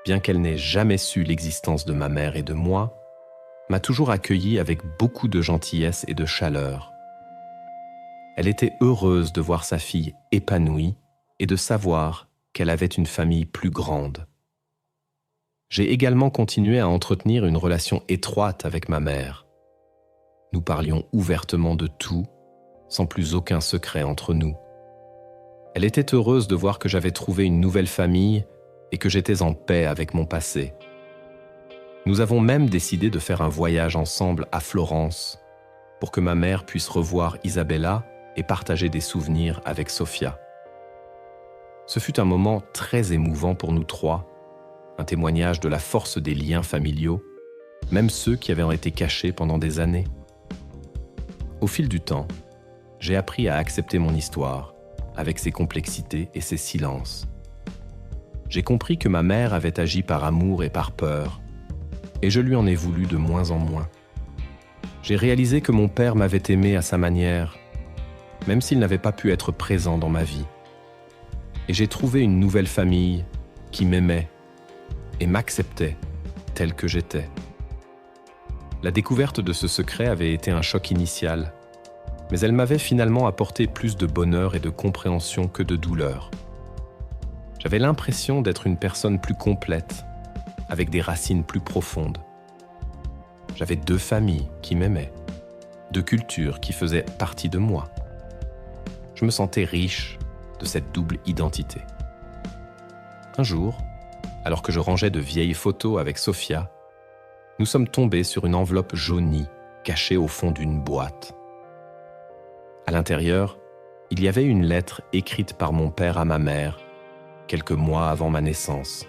bien qu'elle n'ait jamais su l'existence de ma mère et de moi, m'a toujours accueilli avec beaucoup de gentillesse et de chaleur. Elle était heureuse de voir sa fille épanouie et de savoir qu'elle avait une famille plus grande. J'ai également continué à entretenir une relation étroite avec ma mère. Nous parlions ouvertement de tout, sans plus aucun secret entre nous. Elle était heureuse de voir que j'avais trouvé une nouvelle famille et que j'étais en paix avec mon passé. Nous avons même décidé de faire un voyage ensemble à Florence pour que ma mère puisse revoir Isabella et partager des souvenirs avec Sofia. Ce fut un moment très émouvant pour nous trois, un témoignage de la force des liens familiaux, même ceux qui avaient été cachés pendant des années. Au fil du temps, j'ai appris à accepter mon histoire, avec ses complexités et ses silences. j'ai compris que ma mère avait agi par amour et par peur, et je lui en ai voulu de moins en moins. J'ai réalisé que mon père m'avait aimé à sa manière, même s'il n'avait pas pu être présent dans ma vie. Et j'ai trouvé une nouvelle famille qui m'aimait et m'acceptait tel que j'étais. La découverte de ce secret avait été un choc initial, mais elle m'avait finalement apporté plus de bonheur et de compréhension que de douleur. J'avais l'impression d'être une personne plus complète, avec des racines plus profondes. J'avais 2 familles qui m'aimaient, 2 cultures qui faisaient partie de moi. Je me sentais riche de cette double identité. Un jour, alors que je rangeais de vieilles photos avec Sophia, nous sommes tombés sur une enveloppe jaunie cachée au fond d'une boîte. À l'intérieur, il y avait une lettre écrite par mon père à ma mère, quelques mois avant ma naissance.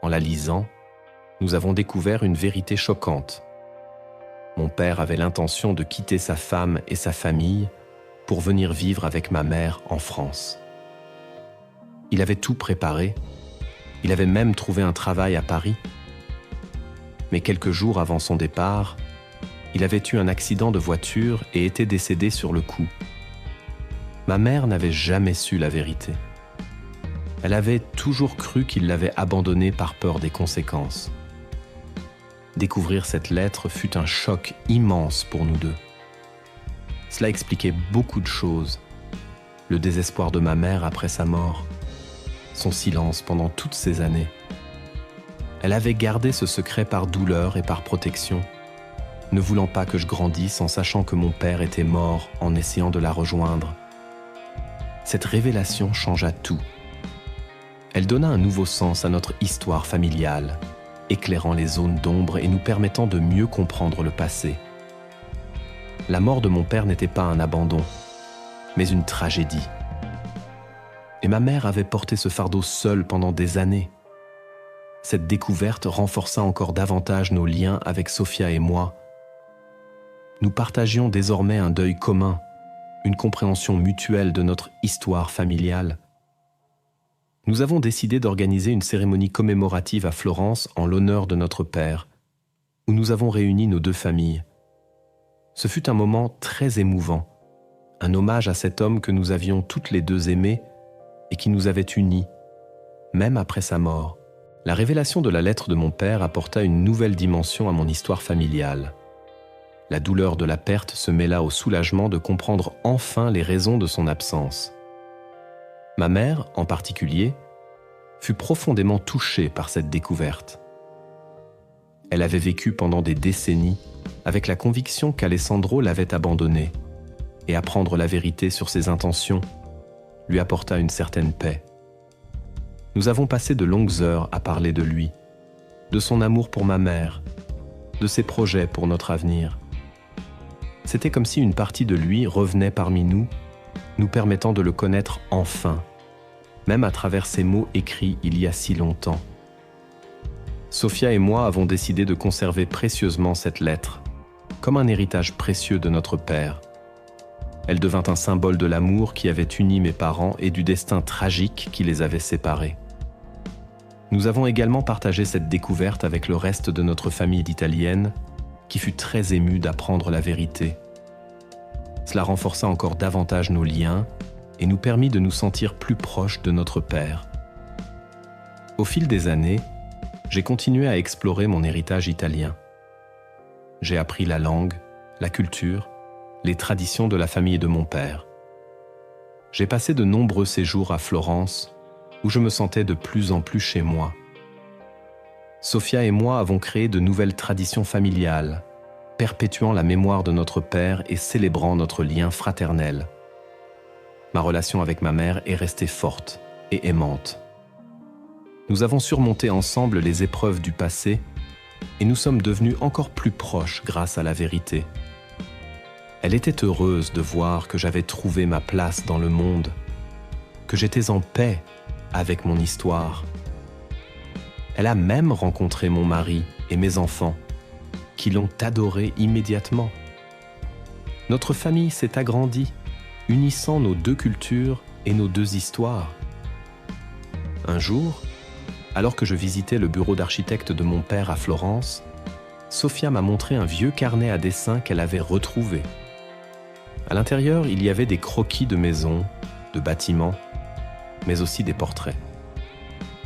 En la lisant, nous avons découvert une vérité choquante. Mon père avait l'intention de quitter sa femme et sa famille pour venir vivre avec ma mère en France. Il avait tout préparé, il avait même trouvé un travail à Paris. Mais quelques jours avant son départ, il avait eu un accident de voiture et était décédé sur le coup. Ma mère n'avait jamais su la vérité. Elle avait toujours cru qu'il l'avait abandonné par peur des conséquences. Découvrir cette lettre fut un choc immense pour nous deux. Cela expliquait beaucoup de choses. Le désespoir de ma mère après sa mort, son silence pendant toutes ces années. Elle avait gardé ce secret par douleur et par protection, ne voulant pas que je grandisse en sachant que mon père était mort en essayant de la rejoindre. Cette révélation changea tout. Elle donna un nouveau sens à notre histoire familiale, éclairant les zones d'ombre et nous permettant de mieux comprendre le passé. La mort de mon père n'était pas un abandon, mais une tragédie. Et ma mère avait porté ce fardeau seule pendant des années. Cette découverte renforça encore davantage nos liens avec Sophia et moi. Nous partagions désormais un deuil commun, une compréhension mutuelle de notre histoire familiale. Nous avons décidé d'organiser une cérémonie commémorative à Florence en l'honneur de notre père, où nous avons réuni nos 2 familles. Ce fut un moment très émouvant, un hommage à cet homme que nous avions toutes les 2 aimé et qui nous avait unis, même après sa mort. La révélation de la lettre de mon père apporta une nouvelle dimension à mon histoire familiale. La douleur de la perte se mêla au soulagement de comprendre enfin les raisons de son absence. Ma mère, en particulier, fut profondément touchée par cette découverte. Elle avait vécu pendant des décennies avec la conviction qu'Alessandro l'avait abandonnée, et apprendre la vérité sur ses intentions lui apporta une certaine paix. Nous avons passé de longues heures à parler de lui, de son amour pour ma mère, de ses projets pour notre avenir. C'était comme si une partie de lui revenait parmi nous, nous permettant de le connaître enfin, même à travers ces mots écrits il y a si longtemps. Sophia et moi avons décidé de conserver précieusement cette lettre, comme un héritage précieux de notre père. Elle devint un symbole de l'amour qui avait uni mes parents et du destin tragique qui les avait séparés. Nous avons également partagé cette découverte avec le reste de notre famille d'Italiennes, qui fut très émue d'apprendre la vérité. Cela renforça encore davantage nos liens et nous permit de nous sentir plus proches de notre père. Au fil des années, j'ai continué à explorer mon héritage italien. J'ai appris la langue, la culture, les traditions de la famille de mon père. J'ai passé de nombreux séjours à Florence, où je me sentais de plus en plus chez moi. Sophia et moi avons créé de nouvelles traditions familiales, perpétuant la mémoire de notre père et célébrant notre lien fraternel. Ma relation avec ma mère est restée forte et aimante. Nous avons surmonté ensemble les épreuves du passé et nous sommes devenus encore plus proches grâce à la vérité. Elle était heureuse de voir que j'avais trouvé ma place dans le monde, que j'étais en paix avec mon histoire. Elle a même rencontré mon mari et mes enfants, qui l'ont adorée immédiatement. Notre famille s'est agrandie, unissant nos 2 cultures et nos 2 histoires. Un jour, alors que je visitais le bureau d'architecte de mon père à Florence, Sofia m'a montré un vieux carnet à dessin qu'elle avait retrouvé. À l'intérieur, il y avait des croquis de maisons, de bâtiments, mais aussi des portraits.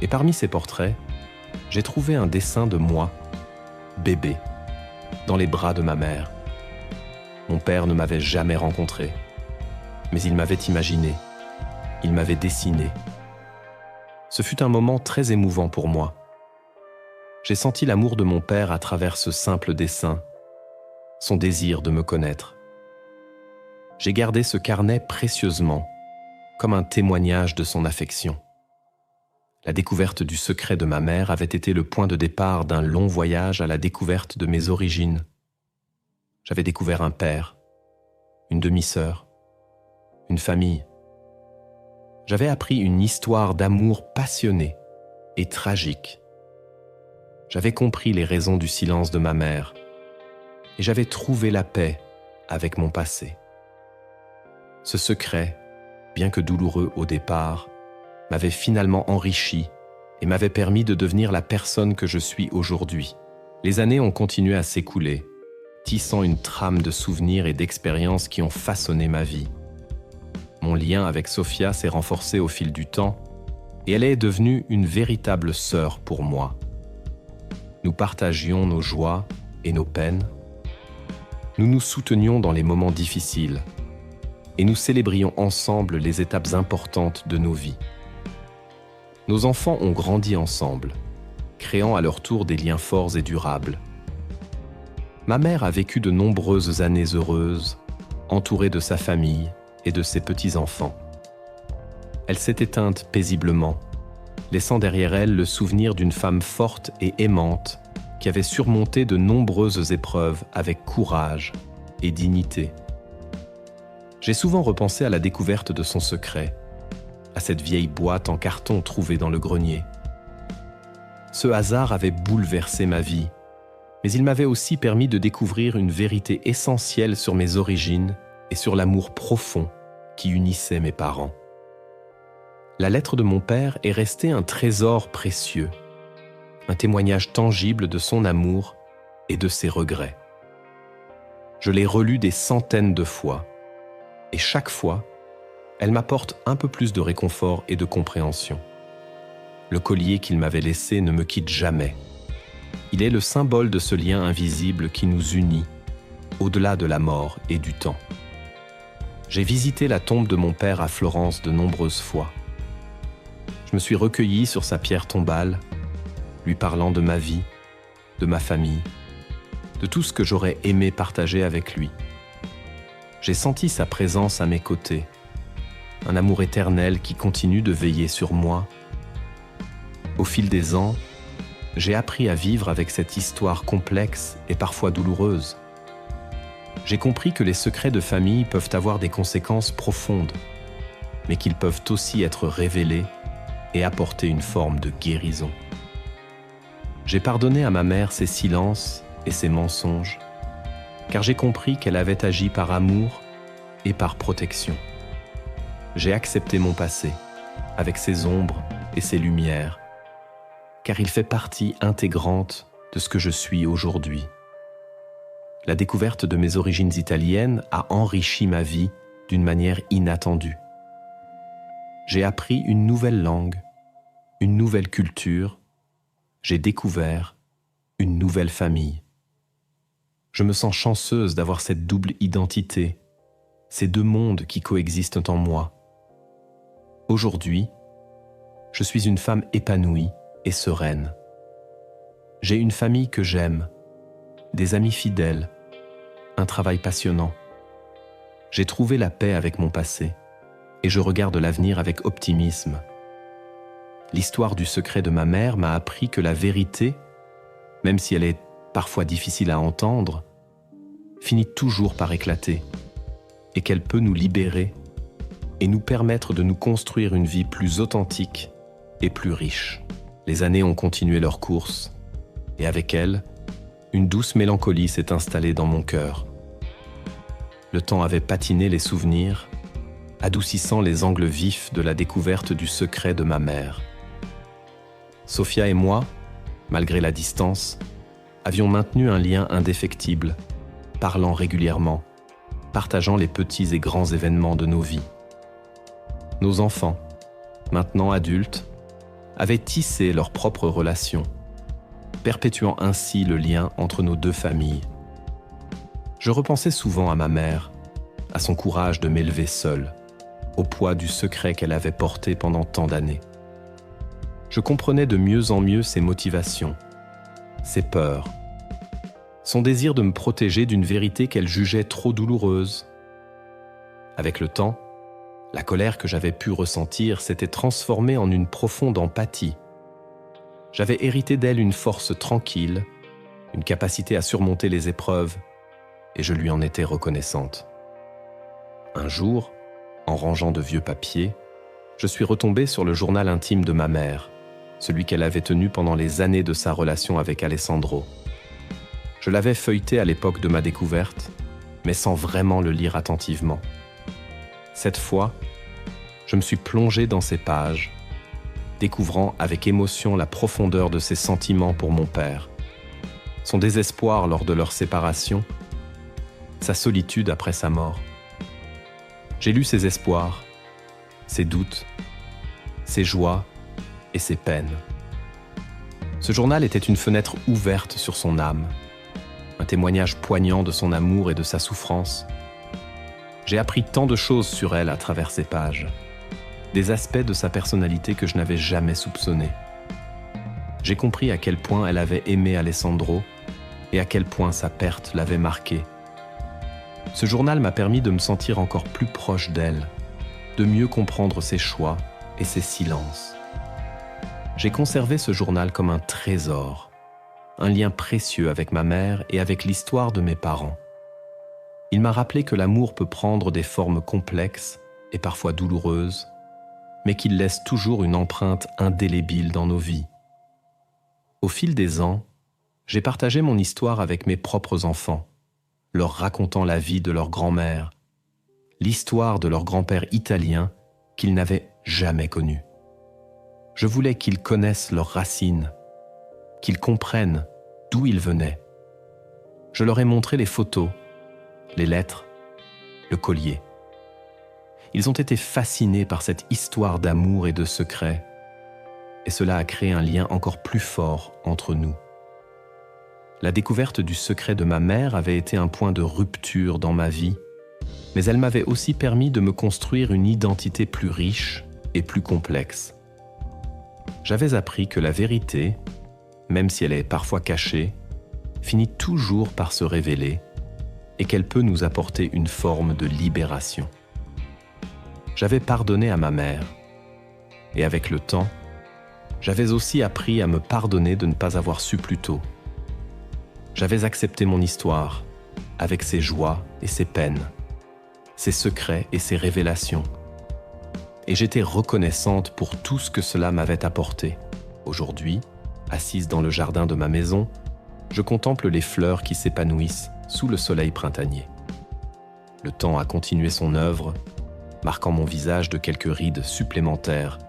Et parmi ces portraits, j'ai trouvé un dessin de moi, bébé, dans les bras de ma mère. Mon père ne m'avait jamais rencontré, mais il m'avait imaginé, il m'avait dessiné. Ce fut un moment très émouvant pour moi. J'ai senti l'amour de mon père à travers ce simple dessin, son désir de me connaître. J'ai gardé ce carnet précieusement, comme un témoignage de son affection. La découverte du secret de ma mère avait été le point de départ d'un long voyage à la découverte de mes origines. J'avais découvert un père, une demi-sœur, une famille. J'avais appris une histoire d'amour passionnée et tragique. J'avais compris les raisons du silence de ma mère et j'avais trouvé la paix avec mon passé. Ce secret, bien que douloureux au départ, m'avait finalement enrichi et m'avait permis de devenir la personne que je suis aujourd'hui. Les années ont continué à s'écouler, tissant une trame de souvenirs et d'expériences qui ont façonné ma vie. Mon lien avec Sofia s'est renforcé au fil du temps et elle est devenue une véritable sœur pour moi. Nous partagions nos joies et nos peines. Nous nous soutenions dans les moments difficiles et nous célébrions ensemble les étapes importantes de nos vies. Nos enfants ont grandi ensemble, créant à leur tour des liens forts et durables. Ma mère a vécu de nombreuses années heureuses, entourée de sa famille et de ses petits-enfants. Elle s'est éteinte paisiblement, laissant derrière elle le souvenir d'une femme forte et aimante qui avait surmonté de nombreuses épreuves avec courage et dignité. J'ai souvent repensé à la découverte de son secret, à cette vieille boîte en carton trouvée dans le grenier. Ce hasard avait bouleversé ma vie, mais il m'avait aussi permis de découvrir une vérité essentielle sur mes origines et sur l'amour profond qui unissait mes parents. La lettre de mon père est restée un trésor précieux, un témoignage tangible de son amour et de ses regrets. Je l'ai relue des centaines de fois, et chaque fois, elle m'apporte un peu plus de réconfort et de compréhension. Le collier qu'il m'avait laissé ne me quitte jamais. Il est le symbole de ce lien invisible qui nous unit, au-delà de la mort et du temps. J'ai visité la tombe de mon père à Florence de nombreuses fois. Je me suis recueilli sur sa pierre tombale, lui parlant de ma vie, de ma famille, de tout ce que j'aurais aimé partager avec lui. J'ai senti sa présence à mes côtés, un amour éternel qui continue de veiller sur moi. Au fil des ans, j'ai appris à vivre avec cette histoire complexe et parfois douloureuse. J'ai compris que les secrets de famille peuvent avoir des conséquences profondes, mais qu'ils peuvent aussi être révélés et apporter une forme de guérison. J'ai pardonné à ma mère ses silences et ses mensonges, car j'ai compris qu'elle avait agi par amour et par protection. J'ai accepté mon passé, avec ses ombres et ses lumières, car il fait partie intégrante de ce que je suis aujourd'hui. La découverte de mes origines italiennes a enrichi ma vie d'une manière inattendue. J'ai appris une nouvelle langue, une nouvelle culture, j'ai découvert une nouvelle famille. Je me sens chanceuse d'avoir cette double identité, ces deux mondes qui coexistent en moi. Aujourd'hui, je suis une femme épanouie et sereine. J'ai une famille que j'aime, des amis fidèles, un travail passionnant. J'ai trouvé la paix avec mon passé et je regarde l'avenir avec optimisme. L'histoire du secret de ma mère m'a appris que la vérité, même si elle est parfois difficile à entendre, finit toujours par éclater et qu'elle peut nous libérer et nous permettre de nous construire une vie plus authentique et plus riche. Les années ont continué leur course et avec elles, une douce mélancolie s'est installée dans mon cœur. Le temps avait patiné les souvenirs, adoucissant les angles vifs de la découverte du secret de ma mère. Sophia et moi, malgré la distance, avions maintenu un lien indéfectible, parlant régulièrement, partageant les petits et grands événements de nos vies. Nos enfants, maintenant adultes, avaient tissé leurs propres relations, perpétuant ainsi le lien entre nos deux familles. Je repensais souvent à ma mère, à son courage de m'élever seule, au poids du secret qu'elle avait porté pendant tant d'années. Je comprenais de mieux en mieux ses motivations, ses peurs, son désir de me protéger d'une vérité qu'elle jugeait trop douloureuse. Avec le temps, la colère que j'avais pu ressentir s'était transformée en une profonde empathie. J'avais hérité d'elle une force tranquille, une capacité à surmonter les épreuves, et je lui en étais reconnaissante. Un jour, en rangeant de vieux papiers, je suis retombé sur le journal intime de ma mère, celui qu'elle avait tenu pendant les années de sa relation avec Alessandro. Je l'avais feuilleté à l'époque de ma découverte, mais sans vraiment le lire attentivement. Cette fois, je me suis plongé dans ces pages, découvrant avec émotion la profondeur de ses sentiments pour mon père, son désespoir lors de leur séparation, sa solitude après sa mort. J'ai lu ses espoirs, ses doutes, ses joies et ses peines. Ce journal était une fenêtre ouverte sur son âme, un témoignage poignant de son amour et de sa souffrance. J'ai appris tant de choses sur elle à travers ces pages, des aspects de sa personnalité que je n'avais jamais soupçonnés. J'ai compris à quel point elle avait aimé Alessandro et à quel point sa perte l'avait marqué. Ce journal m'a permis de me sentir encore plus proche d'elle, de mieux comprendre ses choix et ses silences. J'ai conservé ce journal comme un trésor, un lien précieux avec ma mère et avec l'histoire de mes parents. Il m'a rappelé que l'amour peut prendre des formes complexes et parfois douloureuses, mais qu'il laisse toujours une empreinte indélébile dans nos vies. Au fil des ans, j'ai partagé mon histoire avec mes propres enfants, leur racontant la vie de leur grand-mère, l'histoire de leur grand-père italien qu'ils n'avaient jamais connu. Je voulais qu'ils connaissent leurs racines, qu'ils comprennent d'où ils venaient. Je leur ai montré les photos, les lettres, le collier. Ils ont été fascinés par cette histoire d'amour et de secret, et cela a créé un lien encore plus fort entre nous. La découverte du secret de ma mère avait été un point de rupture dans ma vie, mais elle m'avait aussi permis de me construire une identité plus riche et plus complexe. J'avais appris que la vérité, même si elle est parfois cachée, finit toujours par se révéler et qu'elle peut nous apporter une forme de libération. J'avais pardonné à ma mère, et avec le temps, j'avais aussi appris à me pardonner de ne pas avoir su plus tôt. J'avais accepté mon histoire, avec ses joies et ses peines, ses secrets et ses révélations. Et j'étais reconnaissante pour tout ce que cela m'avait apporté. Aujourd'hui, assise dans le jardin de ma maison, je contemple les fleurs qui s'épanouissent sous le soleil printanier. Le temps a continué son œuvre, marquant mon visage de quelques rides supplémentaires,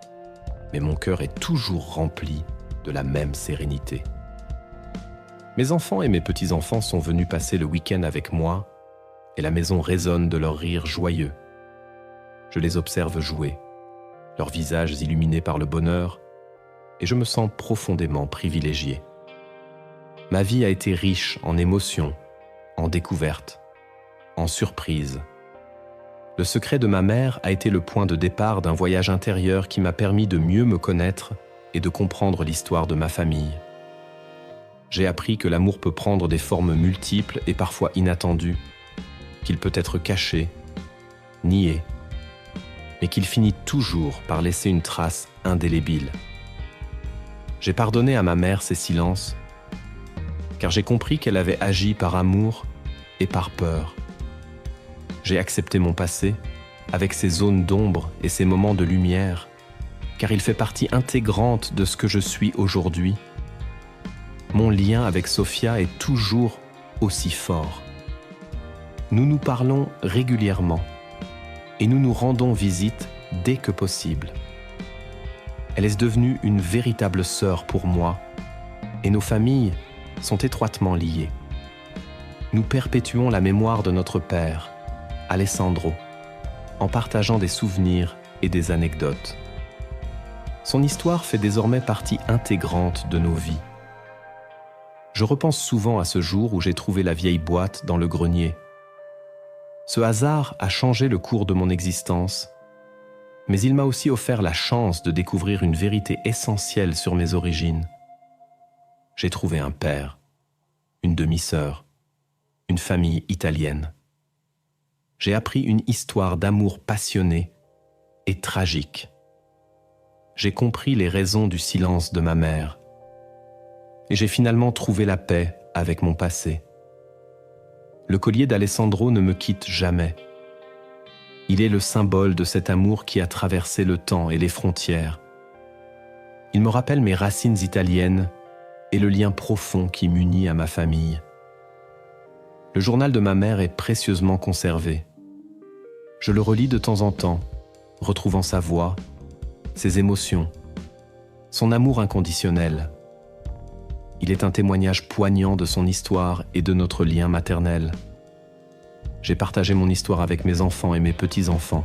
mais mon cœur est toujours rempli de la même sérénité. Mes enfants et mes petits-enfants sont venus passer le week-end avec moi et la maison résonne de leurs rires joyeux. Je les observe jouer, leurs visages illuminés par le bonheur, et je me sens profondément privilégié. Ma vie a été riche en émotions, en découvertes, en surprises. Le secret de ma mère a été le point de départ d'un voyage intérieur qui m'a permis de mieux me connaître et de comprendre l'histoire de ma famille. J'ai appris que l'amour peut prendre des formes multiples et parfois inattendues, qu'il peut être caché, nié, mais qu'il finit toujours par laisser une trace indélébile. J'ai pardonné à ma mère ses silences, car j'ai compris qu'elle avait agi par amour et par peur. J'ai accepté mon passé, avec ses zones d'ombre et ses moments de lumière, car il fait partie intégrante de ce que je suis aujourd'hui. Mon lien avec Sophia est toujours aussi fort. Nous nous parlons régulièrement et nous nous rendons visite dès que possible. Elle est devenue une véritable sœur pour moi, et nos familles sont étroitement liées. Nous perpétuons la mémoire de notre père, Alessandro, en partageant des souvenirs et des anecdotes. Son histoire fait désormais partie intégrante de nos vies. Je repense souvent à ce jour où j'ai trouvé la vieille boîte dans le grenier. Ce hasard a changé le cours de mon existence, mais il m'a aussi offert la chance de découvrir une vérité essentielle sur mes origines. J'ai trouvé un père, une demi-sœur, une famille italienne. J'ai appris une histoire d'amour passionné et tragique. J'ai compris les raisons du silence de ma mère. Et j'ai finalement trouvé la paix avec mon passé. Le collier d'Alessandro ne me quitte jamais. Il est le symbole de cet amour qui a traversé le temps et les frontières. Il me rappelle mes racines italiennes et le lien profond qui m'unit à ma famille. Le journal de ma mère est précieusement conservé. Je le relis de temps en temps, retrouvant sa voix, ses émotions, son amour inconditionnel. Il est un témoignage poignant de son histoire et de notre lien maternel. J'ai partagé mon histoire avec mes enfants et mes petits-enfants.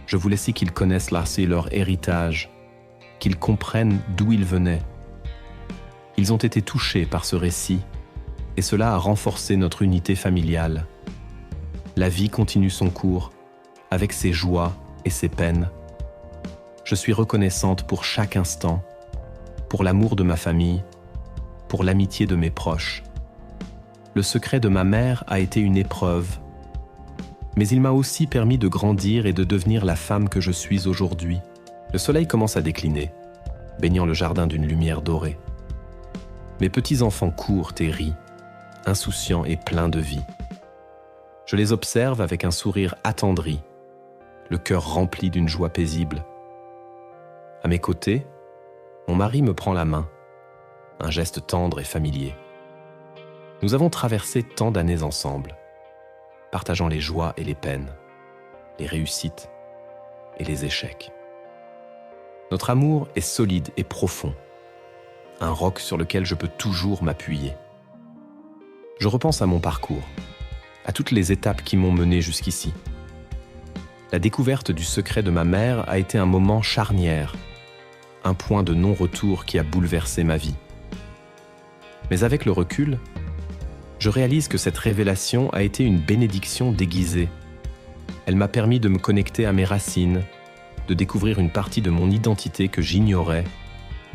Je voulais si qu'ils connaissent leur héritage, qu'ils comprennent d'où ils venaient. Ils ont été touchés par ce récit, et cela a renforcé notre unité familiale. La vie continue son cours, avec ses joies et ses peines. Je suis reconnaissante pour chaque instant, pour l'amour de ma famille, pour l'amitié de mes proches. Le secret de ma mère a été une épreuve, mais il m'a aussi permis de grandir et de devenir la femme que je suis aujourd'hui. Le soleil commence à décliner, baignant le jardin d'une lumière dorée. Mes petits-enfants courent et rient, insouciants et pleins de vie. Je les observe avec un sourire attendri, le cœur rempli d'une joie paisible. À mes côtés, mon mari me prend la main, un geste tendre et familier. Nous avons traversé tant d'années ensemble, partageant les joies et les peines, les réussites et les échecs. Notre amour est solide et profond, un roc sur lequel je peux toujours m'appuyer. Je repense à mon parcours, à toutes les étapes qui m'ont mené jusqu'ici. La découverte du secret de ma mère a été un moment charnière, un point de non-retour qui a bouleversé ma vie. Mais avec le recul, je réalise que cette révélation a été une bénédiction déguisée. Elle m'a permis de me connecter à mes racines, de découvrir une partie de mon identité que j'ignorais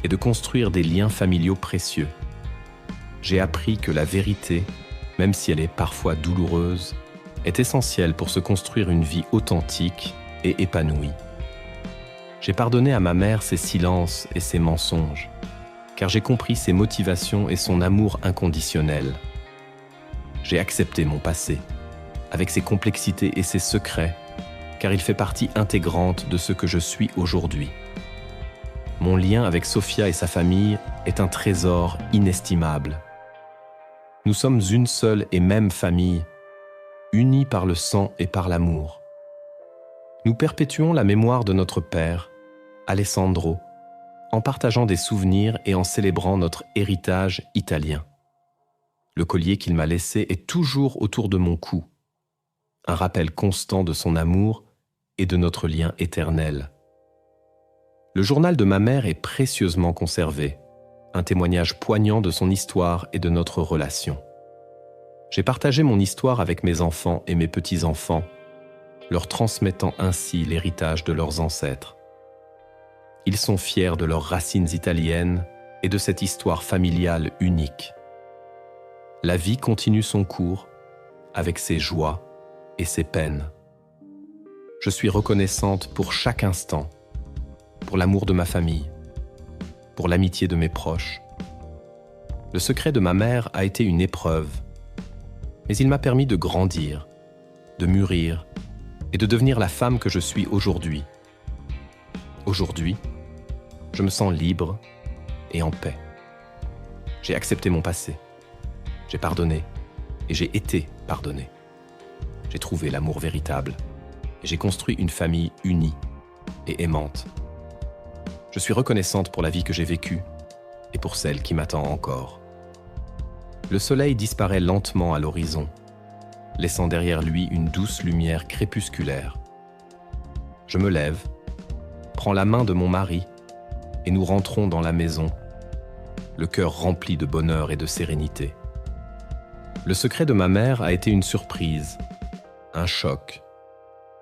et de construire des liens familiaux précieux. J'ai appris que la vérité, même si elle est parfois douloureuse, est essentielle pour se construire une vie authentique et épanouie. J'ai pardonné à ma mère ses silences et ses mensonges, car j'ai compris ses motivations et son amour inconditionnel. J'ai accepté mon passé, avec ses complexités et ses secrets, car il fait partie intégrante de ce que je suis aujourd'hui. Mon lien avec Sofia et sa famille est un trésor inestimable. Nous sommes une seule et même famille, unis par le sang et par l'amour. Nous perpétuons la mémoire de notre père, Alessandro, en partageant des souvenirs et en célébrant notre héritage italien. Le collier qu'il m'a laissé est toujours autour de mon cou, un rappel constant de son amour et de notre lien éternel. Le journal de ma mère est précieusement conservé, un témoignage poignant de son histoire et de notre relation. J'ai partagé mon histoire avec mes enfants et mes petits-enfants, leur transmettant ainsi l'héritage de leurs ancêtres. Ils sont fiers de leurs racines italiennes et de cette histoire familiale unique. La vie continue son cours, avec ses joies et ses peines. Je suis reconnaissante pour chaque instant, pour l'amour de ma famille, pour l'amitié de mes proches. Le secret de ma mère a été une épreuve, mais il m'a permis de grandir, de mûrir et de devenir la femme que je suis aujourd'hui. Aujourd'hui, je me sens libre et en paix. J'ai accepté mon passé, j'ai pardonné et j'ai été pardonné. J'ai trouvé l'amour véritable et j'ai construit une famille unie et aimante. Je suis reconnaissante pour la vie que j'ai vécue et pour celle qui m'attend encore. Le soleil disparaît lentement à l'horizon, laissant derrière lui une douce lumière crépusculaire. Je me lève, prends la main de mon mari et nous rentrons dans la maison, le cœur rempli de bonheur et de sérénité. Le secret de ma mère a été une surprise, un choc,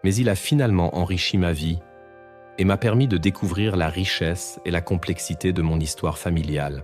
mais il a finalement enrichi ma vie et m'a permis de découvrir la richesse et la complexité de mon histoire familiale.